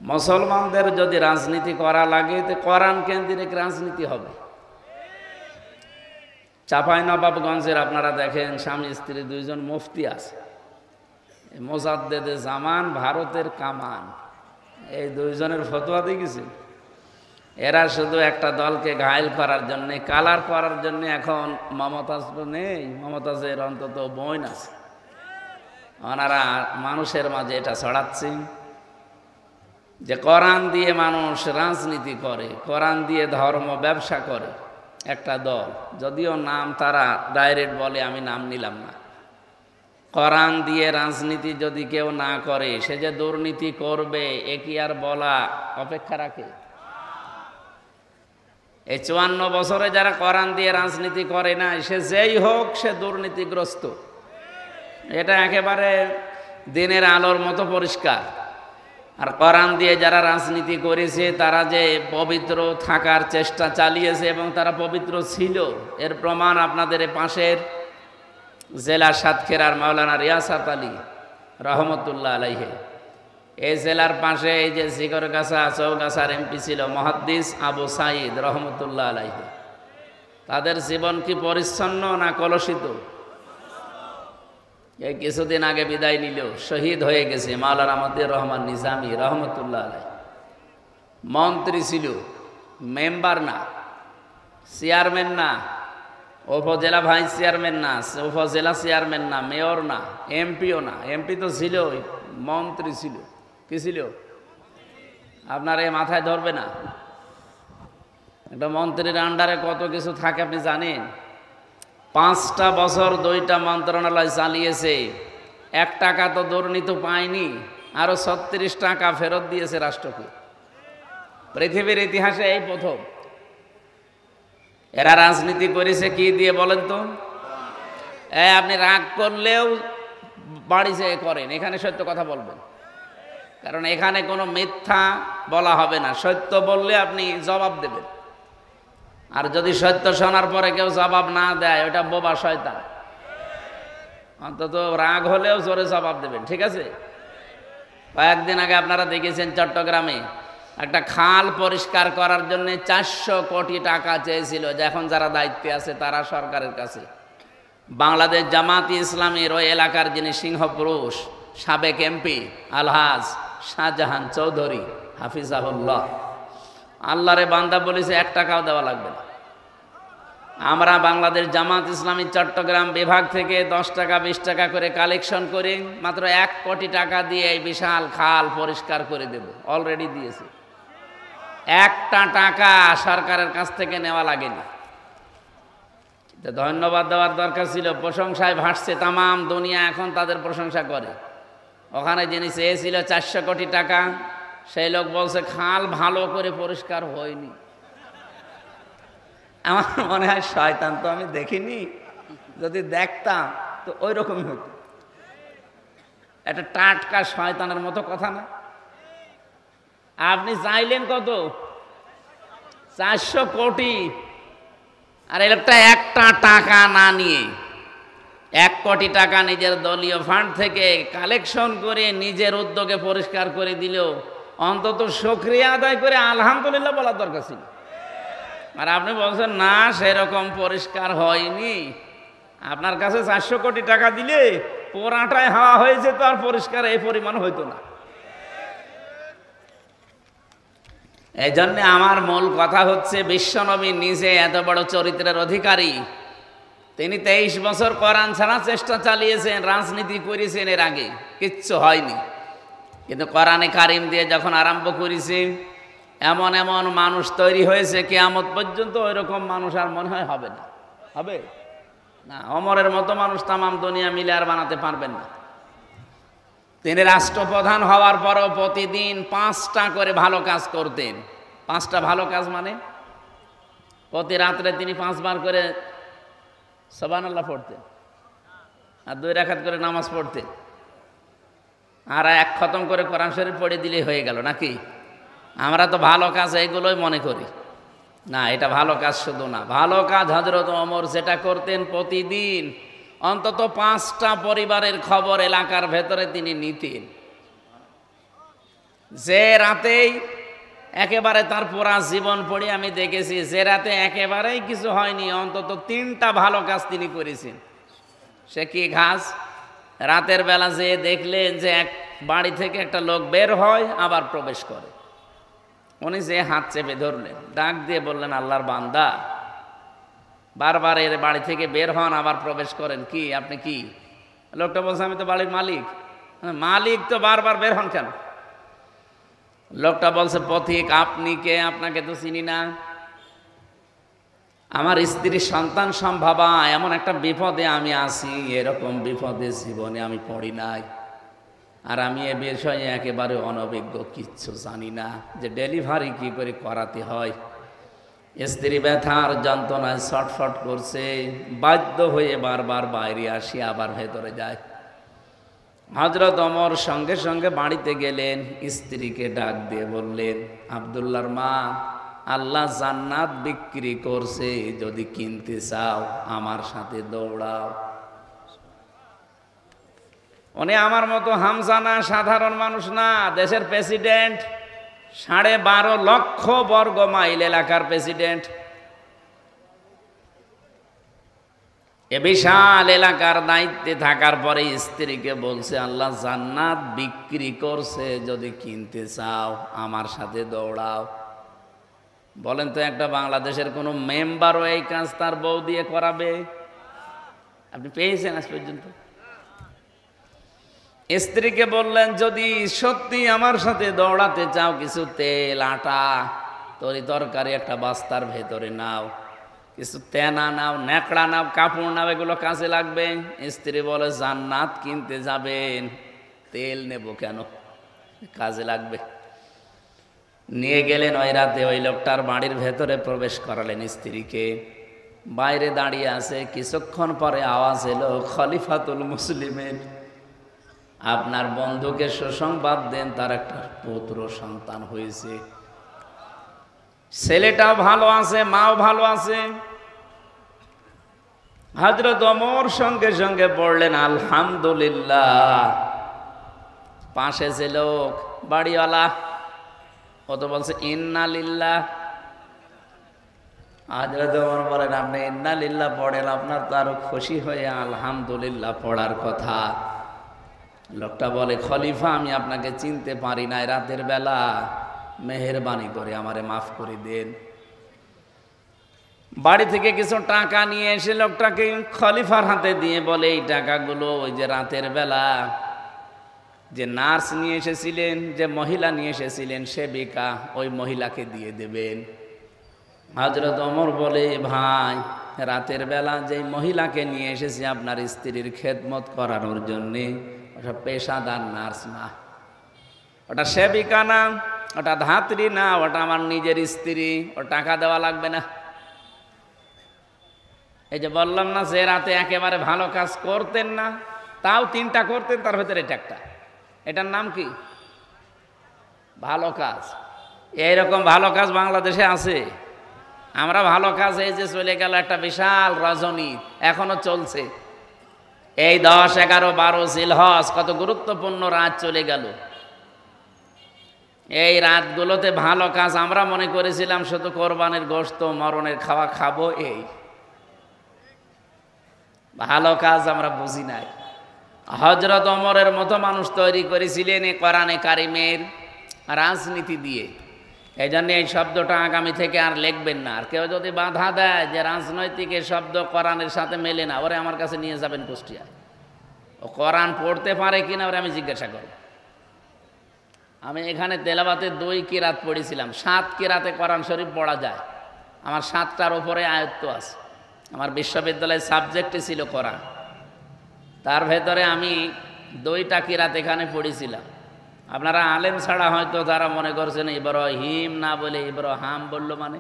মুসলমানদের যদি রাজনীতি করা লাগে তো কোরআন কেন্দ্রিক রাজনীতি হবে। চাঁপাইনবাবগঞ্জের আপনারা দেখেন স্বামী স্ত্রী দুইজন মুফতি আছে, মোজাদ্দেদে জামান, ভারতের কামান, এই দুইজনের ফতোয়া দেখেছি। এরা শুধু একটা দলকে ঘায়েল করার জন্যে, কালার করার জন্যে এখন মমতাজ তো নেই, মমতাজের অন্তত বোন আছে, ওনারা মানুষের মাঝে এটা ছড়াচ্ছেন যে কোরআন দিয়ে মানুষ রাজনীতি করে, কোরআন দিয়ে ধর্ম ব্যবসা করে একটা দল। যদিও নাম তারা ডাইরেক্ট বলে, আমি নাম নিলাম না। কোরআন দিয়ে রাজনীতি যদি কেউ না করে, সে যে দুর্নীতি করবে এ কি আর বলা অপেক্ষা রাখে? এই 54 বছরে যারা কোরআন দিয়ে রাজনীতি করে না, সে যেই হোক সে দুর্নীতিগ্রস্ত। এটা একেবারে দিনের আলোর মতো পরিষ্কার। আর কোরআন দিয়ে যারা রাজনীতি করেছে তারা যে পবিত্র থাকার চেষ্টা চালিয়েছে এবং তারা পবিত্র ছিল, এর প্রমাণ আপনাদের পাশের জেলা সাতক্ষীরার মাওলানা রিয়াসাত আলী রহমতুল্লাহ আলাইহি, এই জেলার পাশে এই যে জিগরগাছা চৌগাছার এমপি ছিল মুহাদ্দিস আবু সাঈদ রহমতুল্লাহ আলাইহি, তাদের জীবন কি পরিচ্ছন্ন না কলুষিত? এই কিছুদিন আগে বিদায় নিল, শহীদ হয়ে গেছে মাওলানা আমাদের রহমান নিজামী রহমতুল্লাহ আলাইহি। মন্ত্রী ছিল, মেম্বার না, চেয়ারম্যান না, উপজেলা ভাইস চেয়ারম্যান না, উপজেলা চেয়ারম্যান না, মেয়র না, এমপিও না। এমপি তো ছিল, মন্ত্রী ছিল। কি ছিল? আপনার এ মাথায় ধরবে না। একটা মন্ত্রীর আন্ডারে কত কিছু থাকে আপনি জানেন? 5টা বছর 2টা মন্ত্রণালয় চালিয়েছে, 1 টাকা তো দুর্নীতি পায়নি, আরো 36 টাকা ফেরত দিয়েছে রাষ্ট্রকে। পৃথিবীর ইতিহাসে এই প্রথম। এরা রাজনীতি করেছে কি দিয়ে বলেন তো? আপনি রাগ করলেও বাড়ি যেয়ে করেন, এখানে সত্য কথা বলবেন, কারণ এখানে কোনো মিথ্যা বলা হবে না। সত্য বললে আপনি জবাব দেবেন, আর যদি সত্য শোনার পরে কেউ জবাব না দেয় ওটা বোবা শয়তান। অন্তত রাগ হলেও জোরে জবাব দেবেন, ঠিক আছে? কয়েকদিন আগে আপনারা দেখেছেন চট্টগ্রামে একটা খাল পরিষ্কার করার জন্য 400 কোটি টাকা চেয়েছিল, যে এখন যারা দায়িত্বে আছে তারা সরকারের কাছে। বাংলাদেশ জামাতি ইসলামীর ওই এলাকার যিনি সিংহপুরুষ সাবেক এমপি আলহাজ শাহজাহান চৌধুরী হাফিজাহুল্লাহ, আল্লাহরে বান্দা বলেছে 1 টাকাও দেওয়া লাগবে না। আমরা বাংলাদেশ জামাত ইসলামী চট্টগ্রাম বিভাগ থেকে 10 টাকা 20 টাকা করে কালেকশন করে মাত্র 1 কোটি টাকা দিয়ে এই বিশাল খাল পরিষ্কার করে দেব, অলরেডি দিয়েছে। 1টা টাকা সরকারের কাছ থেকে নেওয়া লাগেনি। ধন্যবাদ দেওয়ার দরকার ছিল, প্রশংসায় ভাসছে তামাম দুনিয়া, এখন তাদের প্রশংসা করে। ওখানে যিনি চেয়েছিল 400 কোটি টাকা, সেই লোক বলছে খাল ভালো করে পরিষ্কার হয়নি। আমার মনে হয় শয়তান তো আমি দেখিনি, যদি দেখতাম তো ওই রকমই হতো। একটা টাটকা শয়তানের মতো কথা না? আপনি চাইলেন কত? 400 কোটি, আর এই লোকটা 1টা টাকা না নিয়ে 1 কোটি টাকা নিজের দলীয় ফান্ড থেকে কালেকশন করে নিজের উদ্যোগে পরিষ্কার করে দিল। অন্তত শুকরিয়া আদায় করে আলহামদুলিল্লাহ বলার দরকার ছিল। আর আপনি বলছেন না সেরকম পরিষ্কার হয়নি। আপনার কাছে 400 কোটি টাকা দিলে পোড়াটায় হাওয়া হয়েছে, তো আর পরিষ্কার এই পরিমাণ হইতো না। এই জন্য আমার মূল কথা হচ্ছে, বিশ্বনবী নিজে এত বড় চরিত্রের অধিকারী, তিনি 23 বছর কোরআন ছাড়া চেষ্টা চালিয়েছেন, রাজনীতি করেছেন, এর আগে কিচ্ছু হয়নি। কিন্তু কোরআনে কারিম দিয়ে যখন আরম্ভ করেছে, এমন এমন মানুষ তৈরি হয়েছে, কিয়ামত পর্যন্ত ওই রকম মানুষ আর মনে হয় হবে না। হবে না? ওমরের মতো মানুষ তামাম দুনিয়া মিলে আর বানাতে পারবেন না। তিনি রাষ্ট্রপ্রধান হওয়ার পরও প্রতিদিন 5টা করে ভালো কাজ করতেন। 5টা ভালো কাজ মানে প্রতি রাত্রে তিনি 5 বার করে সুবহানাল্লাহ পড়তেন, আর 2 রাকাত করে নামাজ পড়তেন, আর 1 খতম করে কোরআন শরীফ পড়ে দিলেই হয়ে গেল নাকি? আমরা তো ভালো কাজ এইগুলোই মনে করি না, এটা ভালো কাজ শুধু না। ভালো কাজ হযরত ওমর যেটা করতেন, প্রতিদিন অন্তত 5টা পরিবারের খবর এলাকার ভেতরে তিনি নিতেন। যে রাতেই একেবারে তার পুরা জীবন পড়ে আমি দেখেছি, যে রাতে একেবারেই কিছু হয়নি অন্তত 3টা ভালো কাজ তিনি করেছেন। সে কি কাজ? রাতের বেলা যে দেখলেন যে এক বাড়ি থেকে একটা লোক বের হয় আবার প্রবেশ করে, উনি যে হাত চেপে ধরলেন, ডাক দিয়ে বললেন, আল্লাহর বান্দা, বারবার এর বাড়ি থেকে বের হন আবার প্রবেশ করেন, কি আপনি কি? লোকটা বলছে, আমি তো বাড়ির মালিক। মালিক তো বারবার বের হন কেন? লোকটা বলছে, পথিক আপনি কে? আপনাকে তো চিনি না। আমার স্ত্রীর সন্তান সম্ভবা এমন একটা বিপদে আমি আছি, এরকম বিপদে জীবনে আমি পড়ি নাই, আর আমি এ বিষয়ে একেবারে অনভিজ্ঞ, কিচ্ছু জানি না যে ডেলিভারি কি করে করাতে হয়। স্ত্রী ব্যথার যন্ত্রণায় ছটফট করছে, বাধ্য হয়ে বারবার বাইরে আসি আবার ভেতরে যায়। হযরত ওমর সঙ্গে সঙ্গে বাড়িতে গেলেন, স্ত্রীকে ডাক দিয়ে বললেন, আব্দুল্লাহর মা, আল্লাহ জান্নাত বিক্রি করছে, যদি কিনতে চাও আমার সাথে দৌড়াও। উনি আমার মতো হামজা না, সাধারণ মানুষ না, দেশের প্রেসিডেন্ট, 12.5 লক্ষ বর্গ মাইল এলাকার প্রেসিডেন্ট। এ বিশাল এলাকার দায়িত্বে থাকার পরে স্ত্রীকে বলছে, আল্লাহ জান্নাত বিক্রি করছে, যদি কিনতে চাও আমার সাথে দৌড়াও। বলেন তো, একটা বাংলাদেশের কোনো মেম্বারও এই কাজ তার বউ দিয়ে করাবে? আপনি পেয়েছেন আজ পর্যন্ত? স্ত্রীকে বললেন, যদি সত্যি আমার সাথে দৌড়াতে চাও, কিছু তেল, আটা, তরকারি একটা বস্তার ভেতরে নাও, কিছু তেনা নাও, ন্যাকড়া নাও, কাপড় নাও, এগুলো কাজে লাগবে। স্ত্রী বলে, জান্নাত কিনতে যাবেন, তেল নেব কেন, কাজে লাগবে। নিয়ে গেলেন। ওই রাতে ওই লোকটার বাড়ির ভেতরে প্রবেশ করালেন স্ত্রীকে। বাইরে দাঁড়িয়ে আছে, কিছুক্ষণ পরে আওয়াজ এলো, খলিফাতুল মুসলিমের, আপনার বন্ধুকে সুসংবাদ দেন, তার একটা পুত্র সন্তান হয়েছে, ছেলেটাও ভালো আছে, মাও ভালো আছে। হযরত ওমর সঙ্গে সঙ্গে পড়লেন, আলহামদুলিল্লাহ। পাশে যে লোক বাড়িওয়ালা, ও তো বলছে ইন্না লিল্লাহ। হযরত ওমর বলেন, আপনি ইন্না লিল্লাহ পড়েন, আপনার তো আরো খুশি হয়ে আলহামদুলিল্লাহ পড়ার কথা। লোকটা বলে, খলিফা, আমি আপনাকে চিনতে পারি নাই রাতের বেলা, মেহেরবানি করে আমারে মাফ করে দেন। বাড়ি থেকে কিছু টাকা নিয়ে এসে লোকটাকে খলিফার হাতে দিয়ে বলে, এই টাকাগুলো ওই যে রাতের বেলা যে নার্স নিয়ে এসেছিলেন, যে মহিলা নিয়ে এসেছিলেন, সেবিকা, ওই মহিলাকে দিয়ে দেবেন। হযরত ওমর বলে, ভাই, রাতের বেলা যে মহিলাকে নিয়ে এসেছি আপনার স্ত্রীর খেদমত করানোর জন্যে, ওটা পেশাদার নার্স না, ওটা সেবিকা না, ওটা ধাত্রী না, ওটা আমার নিজের স্ত্রী, ও টাকা দেওয়া লাগবে না। এই যে বললাম না, যে রাতে একেবারে ভালো কাজ করতেন না, তাও 3টা করতেন, তার ভেতরে এটা একটা। এটার নাম কি? ভালো কাজ। এইরকম ভালো কাজ বাংলাদেশে আছে? আমরা ভালো কাজ, এই যে চলে গেল একটা বিশাল রজনী, এখনো চলছে। এই 10, 11, 12 জিলহজ, কত গুরুত্বপূর্ণ রাত চলে গেল। এই রাতগুলোতে ভালো কাজ আমরা মনে করেছিলাম শুধু কোরবানির গোশত, মরণের খাওয়া খাবো, এই ভালো কাজ আমরা বুঝি নাই। হযরত ওমরের মতো মানুষ তৈরি করেছিলেন এই কোরআনে কারিমের রাজনীতি দিয়ে। এই জন্য এই শব্দটা আগামী থেকে আর লিখবেন না। আর কেউ যদি বাধা দেয় যে রাজনৈতিক এই শব্দ কোরআনের সাথে মেলে না, ওরে আমার কাছে নিয়ে যাবেন কুষ্টিয়া, ও কোরআন পড়তে পারে কিনা ওরে আমি জিজ্ঞাসা করব। আমি এখানে তেলাওয়াতে 2 কিরাত পড়েছিলাম, 7 কিরাতে কোরআন শরীফ পড়া যায়। আমার 7টার উপরে আয়ত্ত আছে। আমার বিশ্ববিদ্যালয়ের সাবজেক্টই ছিল কোরআন, তার ভেতরে আমি 2টা কিরাত এখানে পড়েছিলাম। আপনারা আলেম ছাড়া হয়তো যারা মনে করছেন ইব্রাহিম না বলে ইব্রাহাম বললো, মানে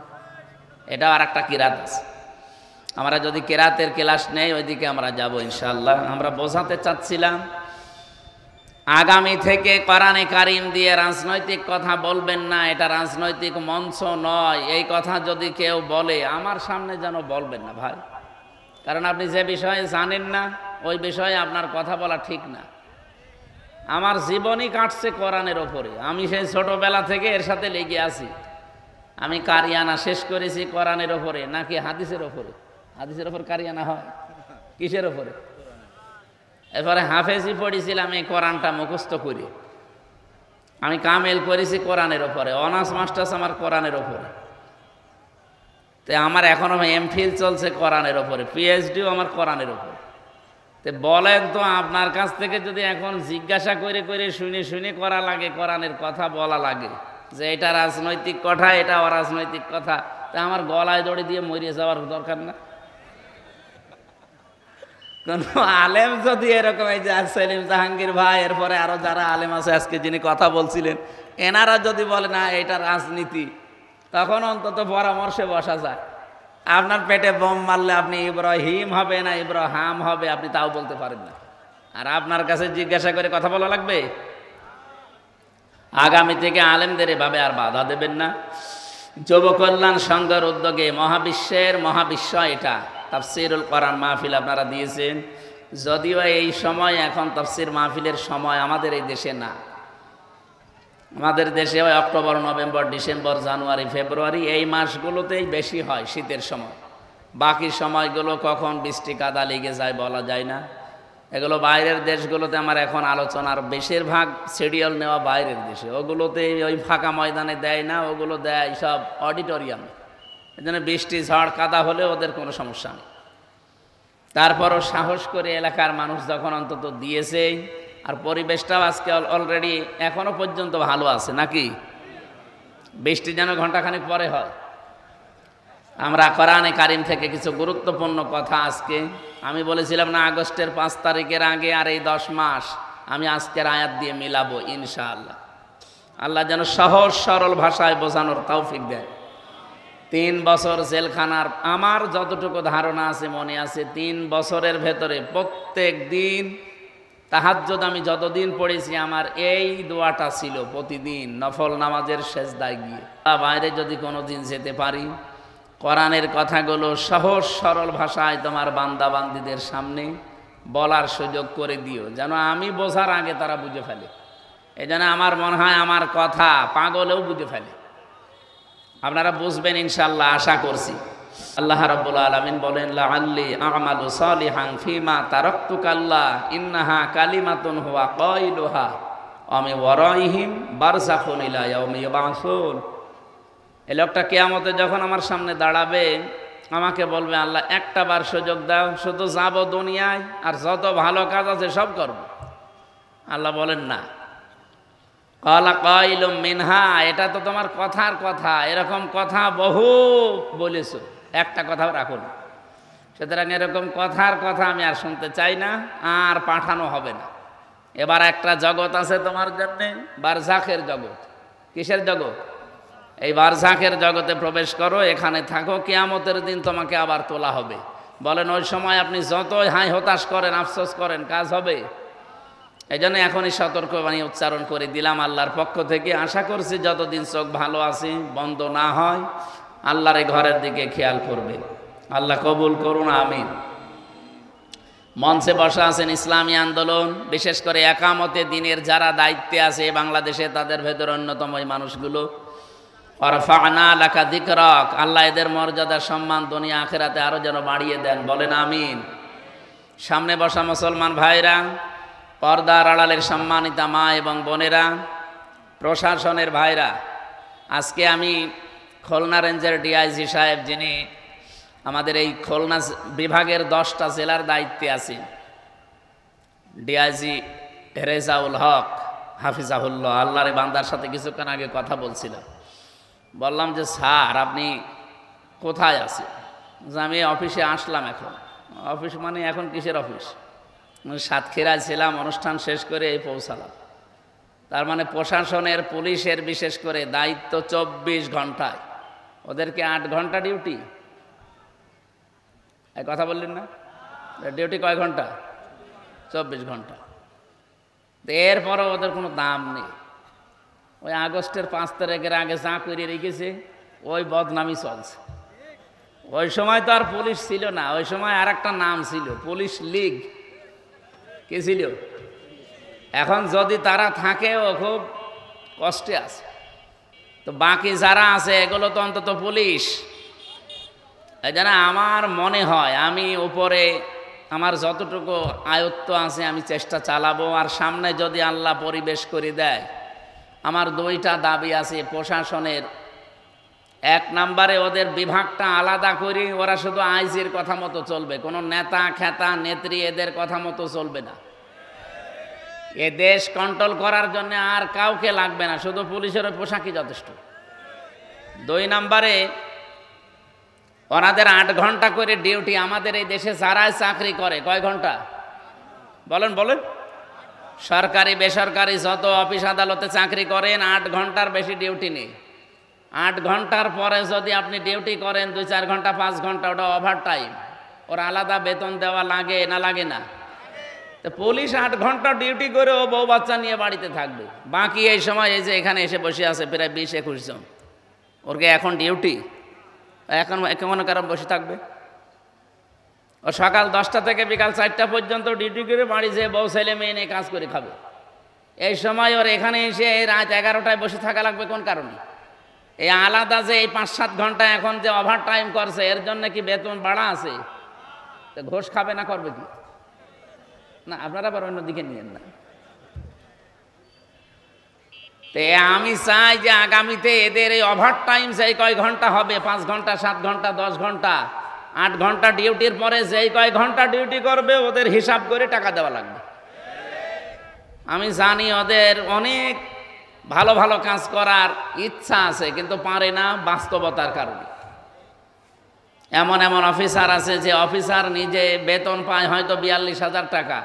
এটা আর একটা কিরাত আছে। আমরা যদি কিরাতের ক্লাস নেই, ওইদিকে আমরা যাব ইনশাআল্লাহ। আমরা বোঝাতে চাচ্ছিলাম, আগামী থেকে কোরআনে কারিম দিয়ে রাজনৈতিক কথা বলবেন না, এটা রাজনৈতিক মঞ্চ নয়। এই কথা যদি কেউ বলে, আমার সামনে যেন বলবেন না ভাই, কারণ আপনি যে বিষয়ে জানেন না, ওই বিষয়ে আপনার কথা বলা ঠিক না। আমার জীবনই কাটছে কোরআনের ওপরে। আমি সেই ছোটবেলা থেকে এর সাথে লেগে আছি। আমি কারিয়ানা শেষ করেছি কোরআনের ওপরে নাকি হাদিসের ওপরে? হাদিসের ওপর কারিয়ানা হয়? কিসের ওপরে? এরপরে হাফেজি পড়েছিলাম এই কোরআনটা মুখস্থ করি। আমি কামেল করেছি কোরআনের ওপরে, অনার্স মাস্টার্স আমার কোরআনের ওপরে। তো আমার এখনো এমফিল চলছে কোরআনের ওপরে, পিএইচডিও আমার কোরআনের ওপরে। তো বলেন তো, আপনার কাছ থেকে যদি এখন জিজ্ঞাসা করে করে শুনে শুনে করা লাগে, কোরআনের কথা বলা লাগে যে এটা রাজনৈতিক কথা, এটা অরাজনৈতিক কথা, তা আমার গলায় দড়ি দিয়ে মরিয়ে যাওয়ার দরকার না? কোন আলেম যদি এরকম, এই যে সেলিম জাহাঙ্গীর ভাই, এরপরে আরো যারা আলেম আছে আজকে যিনি কথা বলছিলেন, এনারা যদি বলে না এটা রাজনীতি, তখন অন্তত পরামর্শে বসা যায়। আপনার পেটে বোম মারলে আপনি ইব্রাহিম হবে না ইব্রাহাম হবে আপনি তাও বলতে পারেন না, আর আপনার কাছে জিজ্ঞাসা করে কথা বলা লাগবে? আগামী থেকে আলেমদের এভাবে আর বাধা দেবেন না। যুব কল্যাণ সংঘের উদ্যোগে মহাবিশ্বের মহাবিশ্ব এটা তাফসিরুল কোরআন মাহফিল আপনারা দিয়েছেন। যদিও এই সময় এখন তাফসির মাহফিলের সময় আমাদের এই দেশে না। আমাদের দেশে ওই অক্টোবর, নভেম্বর, ডিসেম্বর, জানুয়ারি, ফেব্রুয়ারি এই মাসগুলোতেই বেশি হয় শীতের সময়। বাকি সময়গুলো কখন বৃষ্টি কাদা লেগে যায় বলা যায় না। এগুলো বাইরের দেশগুলোতে আমার এখন আলোচনার বেশিরভাগ শিডিউল নেওয়া বাইরের দেশে, ওগুলোতে ওই ফাঁকা ময়দানে দেয় না, ওগুলো দেয় সব অডিটোরিয়ামে। এই জন্য বৃষ্টি ঝড় কাদা হলে ওদের কোনো সমস্যা নেই। তারপরও সাহস করে এলাকার মানুষ যখন অন্তত দিয়েছে, আর পরিবেশটাও আজকে অলরেডি এখনো পর্যন্ত ভালো আছে নাকি? বৃষ্টি যেন ঘন্টাখানেক পরে হয়। আমরা কোরআনে কারিম থেকে কিছু গুরুত্বপূর্ণ কথা আজকে, আমি বলেছিলাম না আগস্টের 5 তারিখের আগে আর এই 10 মাস আমি আজকের আয়াত দিয়ে মিলাবো ইনশাআল্লাহ। আল্লাহ যেন সহজ সরল ভাষায় বোঝানোর তৌফিক দেয়। 3 বছর জেলখানার আমার যতটুকু ধারণা আছে মনে আছে, 3 বছরের ভেতরে প্রত্যেক দিন তাহাজ্জুদ আমি যতদিন পড়েছি আমার এই দোয়াটা ছিল প্রতিদিন নফল নামাজের সেজদায় গিয়ে, বাইরে যদি কোনো দিন যেতে পারি কোরআনের কথাগুলো সহজ সরল ভাষায় তোমার বান্দা বান্দীদের সামনে বলার সুযোগ করে দিও, যেন আমি বোঝার আগে তারা বুঝে ফেলে। এই জন্য আমার মনে হয় আমার কথা পাগলেও বুঝে ফেলে। আপনারা বুঝবেন ইনশাআল্লাহ, আশা করছি। আল্লাহ রাব্বুল আলামিন বলেন, লাআল্লি আ'মালু সালিহান ফীমা তারাকতু কাল্লা ইন্নাহা কালিমাতুন হুয়া কাইলুহা ওয়া মিন ওয়ারাইহিম বারযাখুন ইলা ইয়াউমি ইউবআসুন। এই লোকটা কিয়ামতে যখন আমার সামনে দাঁড়াবে আমাকে বলবে, আল্লাহ একটা বার সুযোগ দাও, শুধু যাব দুনিয়ায় আর যত ভালো কাজ আছে সব করব। আল্লাহ বলেন না, ক্বালা কাইলুম মিনহা, এটা তো তোমার কথার কথা, এরকম কথা বহু বলেছো, একটা কথাও রাখো না। সুতরাং এরকম কথার কথা আমি আর শুনতে চাই না, আর পাঠানো হবে না। এবার একটা জগৎ আছে তোমার জন্যে, বারজাখের জগৎ। কিসের জগৎ? এই বারজাখের জগতে প্রবেশ করো, এখানে থাকো, কিয়ামতের দিন তোমাকে আবার তোলা হবে। বলেন ওই সময় আপনি যতই হাই হতাশ করেন, আফসোস করেন, কাজ হবে? এই জন্য এখনই সতর্কবাণী উচ্চারণ করে দিলাম আল্লাহর পক্ষ থেকে। আশা করছি যতদিন চোখ ভালো আছে, বন্ধ না হয়, আল্লাহর এই ঘরের দিকে খেয়াল করবে। আল্লাহ কবুল করুন, আমিন। মঞ্চে বসা আছেন ইসলামী আন্দোলন, বিশেষ করে একামতে দিনের যারা দায়িত্বে আছে বাংলাদেশে, তাদের ভেতর অন্যতম এই মানুষগুলো। ওয়ারফা'না লাকা যিকরাক, আল্লাহ এদের মর্যাদা সম্মান দুনিয়া আখিরাতে আরো যেন বাড়িয়ে দেন, বলেন আমিন। সামনে বসা মুসলমান ভাইরা, পর্দার আড়ালের সম্মানিতা মা এবং বোনেরা, প্রশাসনের ভাইরা, আজকে আমি খুলনা রেঞ্জের ডিআইজি সাহেব, যিনি আমাদের এই খুলনা বিভাগের 10টা জেলার দায়িত্বে আছেন, ডিআইজি রেজাউল হক হাফিজাহুল্লাহ, আল্লাহর বান্দার সাথে কিছুক্ষণ আগে কথা বলছিলাম। বললাম যে স্যার আপনি কোথায় আছেন? যে আমি অফিসে আসলাম। এখন অফিস মানে এখন কিসের অফিস? সাতক্ষীরায় ছিলাম, অনুষ্ঠান শেষ করে এই পৌঁছালাম। তার মানে প্রশাসনের, পুলিশের বিশেষ করে দায়িত্ব 24 ঘন্টায়, ওদেরকে 8 ঘন্টা ডিউটি। এই কথা বললেন না? ডিউটি কয় ঘন্টা? 24 ঘন্টা। এরপরও ওদের কোনো দাম নেই। ওই আগস্টের 5 তারিখের আগে যা করে রেখেছে ওই বদনামি চলছে। ওই সময় তো আর পুলিশ ছিল না, ওই সময় আর একটা নাম ছিল, পুলিশ লীগ। কে ছিল? এখন যদি তারা থাকেও খুব কষ্টে আছে, তো বাকি যারা আছে এগুলো তো অন্তত পুলিশ। এই জন্য আমার মনে হয় আমি উপরে আমার যতটুকু আয়ত্ত আছে আমি চেষ্টা চালাবো, আর সামনে যদি আল্লাহ পরিবেশ করে দেয়, আমার দুইটা দাবি আছে প্রশাসনের। এক নম্বরে ওদের বিভাগটা আলাদা করি, ওরা শুধু আইজির কথা মতো চলবে, কোনো নেতা খেতা নেত্রী এদের কথা মতো চলবে না। এ দেশ কন্ট্রোল করার জন্য আর কাউকে লাগবে না, শুধু পুলিশের ওই পোশাকই যথেষ্ট। দুই নম্বরে ওনাদের 8 ঘন্টা করে ডিউটি। আমাদের এই দেশে যারাই চাকরি করে কয় ঘন্টা বলেন বলেন? সরকারি বেসরকারি যত অফিস আদালতে চাকরি করেন 8 ঘন্টার বেশি ডিউটি নেই। 8 ঘন্টার পরে যদি আপনি ডিউটি করেন 2-4 ঘন্টা 5 ঘন্টা, ওটা ওভার টাইম, ওর আলাদা বেতন দেওয়া লাগে না লাগে না? তো পুলিশ 8 ঘন্টা ডিউটি করে ও বউ বাচ্চা নিয়ে বাড়িতে থাকবে, বাকি এই সময় এই যে এখানে এসে বসে আছে প্রায় 20-21 জন, ওরকে এখন ডিউটি, এখন কেমন কারণ বসে থাকবে? ও সকাল 10টা থেকে বিকাল 4টা পর্যন্ত ডিউটি করে বাড়ি যেয়ে বউ ছেলে মেয়ে নিয়ে কাজ করে খাবে। এই সময় ওর এখানে এসে রাত 11টায় বসে থাকা লাগবে কোন কারণে? এই আলাদা যে এই 5-7 ঘন্টা এখন যে ওভার টাইম করছে, এর জন্য কি বেতন বাড়া আছে? তো ঘোষ খাবে না, করবে কি না? আপনারা আবার অন্যদিকে নিয়েন না। তে আমি চাই যে আগামীতে এদের এই ওভার টাইম যেই কয় ঘন্টা হবে, 5 ঘন্টা 7 ঘন্টা 10 ঘন্টা 8 ঘন্টা ডিউটির পরে যেই কয় ঘন্টা ডিউটি করবে ওদের হিসাব করে টাকা দেওয়া লাগবে। আমি জানি ওদের অনেক ভালো ভালো কাজ করার ইচ্ছা আছে, কিন্তু পারে না বাস্তবতার কারণে। এমন এমন অফিসার আছে যে অফিসার নিজে বেতন পায় হয়তো 42,000 টাকা,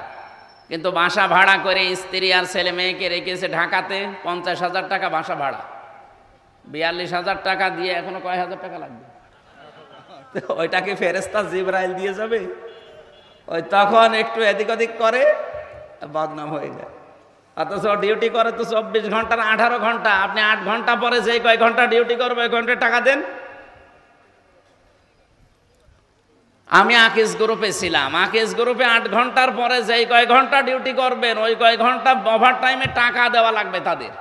কিন্তু বাসা ভাড়া করে স্ত্রী আর ছেলে মেয়েকে রেখেছে ঢাকাতে, 50,000 টাকা বাসা ভাড়া। 42,000 টাকা দিয়ে এখনো কয় হাজার টাকা লাগবে? ওইটাকে ফেরেশতা জিবরাইল দিয়ে যাবে? ওই তখন একটু এদিক ওদিক করে বদনাম হয়ে যায়। অথচ ডিউটি করে তো 24 ঘন্টার 18 ঘন্টা। আপনি 8 ঘন্টা পরে যে কয় ঘন্টা ডিউটি করবে ওই ঘন্টা টাকা দেন। আমি আকিজ গ্রুপে ছিলাম, আকিজ গ্রুপে 8 ঘন্টার পরে যেই কয় ঘন্টা ডিউটি করবেন ওই কয় ঘন্টা ওভার টাইমে টাকা দেওয়া লাগবে তাদের।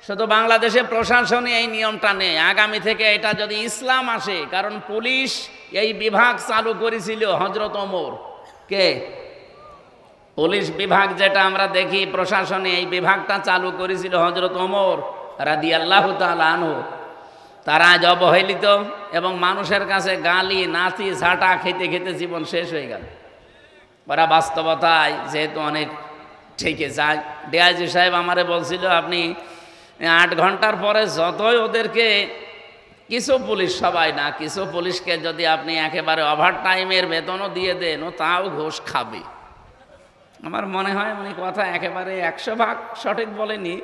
শুধু বাংলাদেশে প্রশাসনে এই নিয়মটা নেই, আগামী থেকে এটা যদি ইসলাম আসে, কারণ পুলিশ এই বিভাগ চালু করেছিল হযরত ওমর। কে? পুলিশ বিভাগ যেটা আমরা দেখি প্রশাসনে, এই বিভাগটা চালু করেছিল হযরত ওমর রাদিয়াল্লাহু তাআলা আনহু। তারা আজ অবহেলিত এবং মানুষের কাছে গালি নাচি ঝাঁটা খেতে খেতে জীবন শেষ হয়ে গেল। ওরা বাস্তবতায় যেহেতু অনেক ঠেকে যায়। ডিআইজি সাহেব আমারে বলছিল, আপনি 8 ঘন্টার পরে যতই ওদেরকে, কিছু পুলিশ, সবাই না, কিছু পুলিশকে যদি আপনি একেবারে ওভার টাইমের বেতনও দিয়ে দেন ও তাও ঘুষ খাবে। আমার মনে হয় উনি কথা একেবারে 100% সঠিক বলেনি,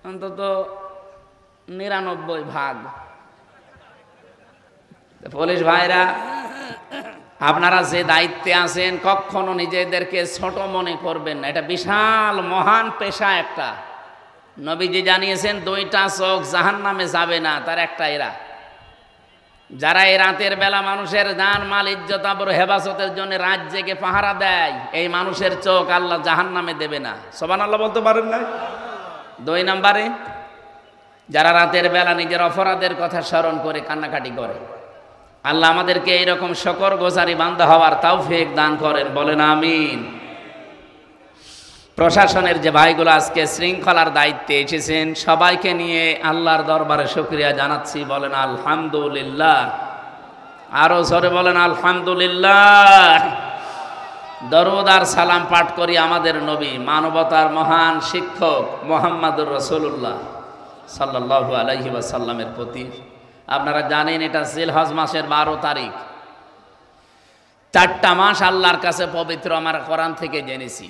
অন্তত 99%। পুলিশ ভাইরা, আপনারা যে দায়িত্বে আছেন কখনো নিজেদেরকে ছোট মনে করবেন না। এটা বিশাল মহান পেশা একটা। নবীজি জানিয়েছেন 2টা চোখ জাহান্নামে যাবে না, তার একটা এরা। যারা এই রাতের বেলা মানুষের জান মাল ইজ্জত আবরু হেফাজতের জন্য রাত জেগে পাহারা দেয়, এই মানুষের চোখ আল্লাহ জাহান্নামে দেবে না। সুবহানাল্লাহ বলতে পারেন না? 2 নম্বরে যারা রাতের বেলা নিজের অপরাধের কথা স্মরণ করে কান্নাকাটি করে। আল্লাহ আমাদেরকে এইরকম শুকরগুজারি বান্দা হওয়ার তৌফিক দান করেন, বলেন আমিন। প্রশাসনের যে ভাইগুলো আজকে শৃঙ্খলার দায়িত্বে এসেছেন, সবাইকে নিয়ে আল্লাহর দরবারে শুকরিয়া জানাচ্ছি, বলেন আলহামদুলিল্লাহ। আরো জোরে বলেন আলহামদুলিল্লাহ। দরুদ আর সালাম পাঠ করি আমাদের নবী, মানবতার মহান শিক্ষক মুহাম্মদুর রাসূলুল্লাহ সাল্লাল্লাহু আলাইহি ওয়াসাল্লামের প্রতি। আপনারা জানেন এটা জিলহজ মাসের 12 তারিখ। 4টা মাস আল্লাহর কাছে পবিত্র, আমরা কোরআন থেকে জেনেছি।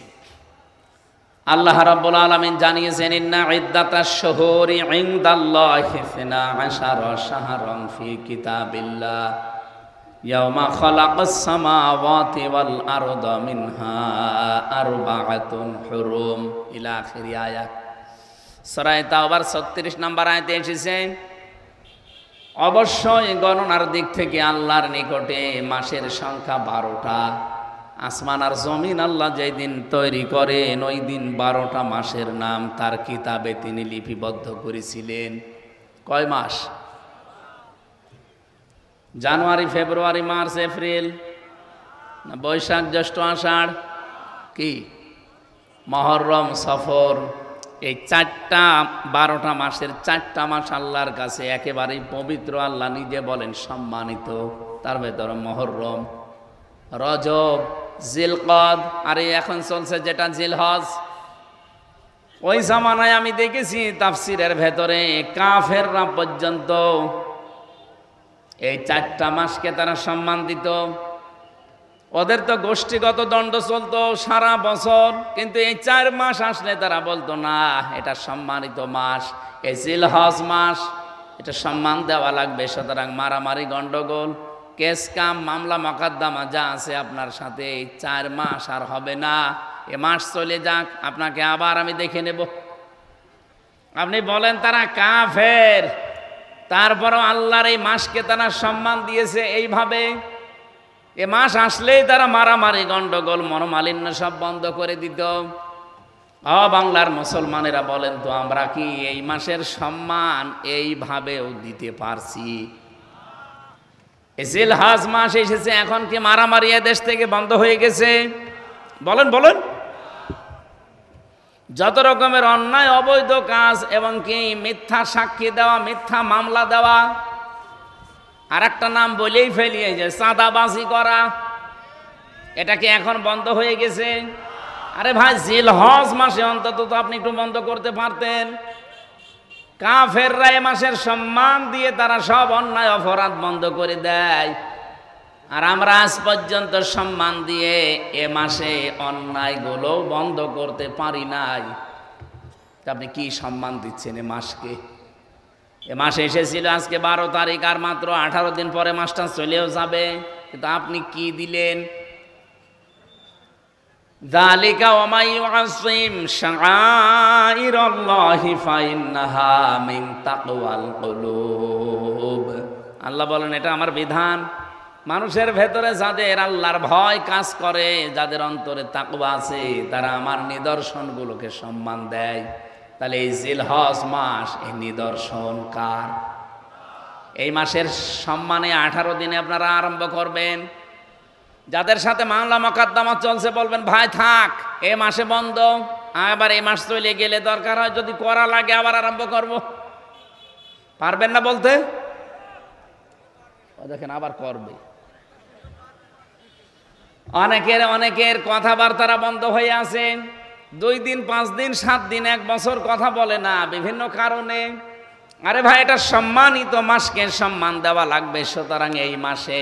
আল্লাহ রাব্বুল আলামিন জানিয়েছেন, ইন্না ইদ্দাতাশ শুহুরি ইনদাল্লাহি 12 শাহরান ফি কিতাবিল্লাহ ইয়াওমা খালাকাস সামাওয়াতি ওয়াল আরদা মিনহা আরবাআতুন হুরুম ইলা আখির আয়াত। সূরা তাওবার 36 নম্বর আয়াতে এসেছে, অবশ্যই গণনার দিক থেকে আল্লাহর নিকটে মাসের সংখ্যা 12টা। আসমান আর জমিন আল্লাহ যেই দিন তৈরি করেন ওই দিন 12টা মাসের নাম তার কিতাবে তিনি লিপিবদ্ধ করেছিলেন। কয় মাস? জানুয়ারি, ফেব্রুয়ারি, মার্চ, এপ্রিল, না বৈশাখ, জ্যৈষ্ঠ, আষাঢ়, কি মহরম, সফর, এই 12টা মাসের 4টা মাস আল্লাহর কাছে একেবারেই পবিত্র। আল্লাহ নিজে বলেন সম্মানিত। তার ভেতরে মহরম, রজব, জিলকদ, আর এখন চলছে যেটা জিলহজ। ওই জামানায় আমি দেখেছি তাফসিরের ভেতরে কাফেররা পর্যন্ত এই 4টা মাসকে তারা সম্মান দিত। ওদের তো গোষ্ঠীগত দণ্ড চলতো সারা বছর, কিন্তু এই 4 মাস আসলে তারা বলতো না এটা সম্মানিত মাস, এই জিলহজ মাস, এটা সম্মান দেওয়া লাগবে। সুতরাং মারামারি, গন্ডগোল, কেস কাম, মামলা মকদ্দমা যা আছে আপনার সাথে এই 4 মাস আর হবে না। এ মাস চলে যাক, আপনাকে আবার আমি দেখে নেব। আপনি বলেন তারা কাফের, তারপরও আল্লাহর এই মাসকে তারা সম্মান দিয়েছে এইভাবে। এ মাস আসলেই তারা মারামারি, গন্ডগোল, মনোমালিন্য সব বন্ধ করে দিত। বাংলার মুসলমানেরা বলেন তো আমরা কি এই মাসের সম্মান এইভাবেও দিতে পারছি? জিলহজ মাস এসেছে, এখন কি মারামারি দেশ থেকে বন্ধ হয়ে গেছে? বলেন বলেন। যত রকমের অন্যায় অবৈধ কাজ এবং কি মিথ্যা সাক্ষী দেওয়া, মিথ্যা মামলা দেওয়া, আর একটা নাম বলেই ফেলি, যে চাঁদাবাজি করা, এটা কি এখন বন্ধ হয়ে গেছে? আরে ভাই, জিলহজ মাসে অন্তত তো আপনি একটু বন্ধ করতে পারতেন। কাফেররা এ মাসের সম্মান দিয়ে তারা সব অন্যায় অপরাধ বন্ধ করে দেয়, আর আমরা আজ পর্যন্ত সম্মান দিয়ে এ মাসে অন্যায়গুলো বন্ধ করতে পারি নাই। আপনি কি সম্মান দিচ্ছেন এ মাসকে? এ মাসে এসেছিল আজকে 12 তারিখ, আর মাত্র 18 দিন পরে মাসটা চলেও যাবে, কিন্তু আপনি কি দিলেন? যালিকা ওয়া মান ইউআযযিম শাআইরাল্লাহি ফাইন্নাহা মিন তাকওয়াল কুলুব। আল্লাহ বলেন এটা আমার বিধান। মানুষের ভেতরে যাদের আল্লাহর ভয় কাজ করে, যাদের অন্তরে তাকওয়া আছে, তারা আমার নিদর্শনগুলোকে সম্মান দেয়। তাহলে এই জিলহজ মাস, এই নিদর্শন কার? এই মাসের সম্মানে 18 দিনে আপনারা আরম্ভ করবেন। যাদের সাথে মামলা মকদ্দমা চলছে বলবেন ভাই থাক, এ মাসে বন্ধ, আবার এই মাস চলে গেলে দরকার হয় যদি করা লাগে আবার আরম্ভ করব। পারবেন না বলতে? দেখেন আবার করবে। অনেকের কথাবার্তারা বন্ধ হয়ে আছে, 2 দিন, 5 দিন, 7 দিন, 1 বছর কথা বলে না বিভিন্ন কারণে। আরে ভাই, এটা সম্মানিত মাসকে সম্মান দেওয়া লাগবে। সুতরাং এই মাসে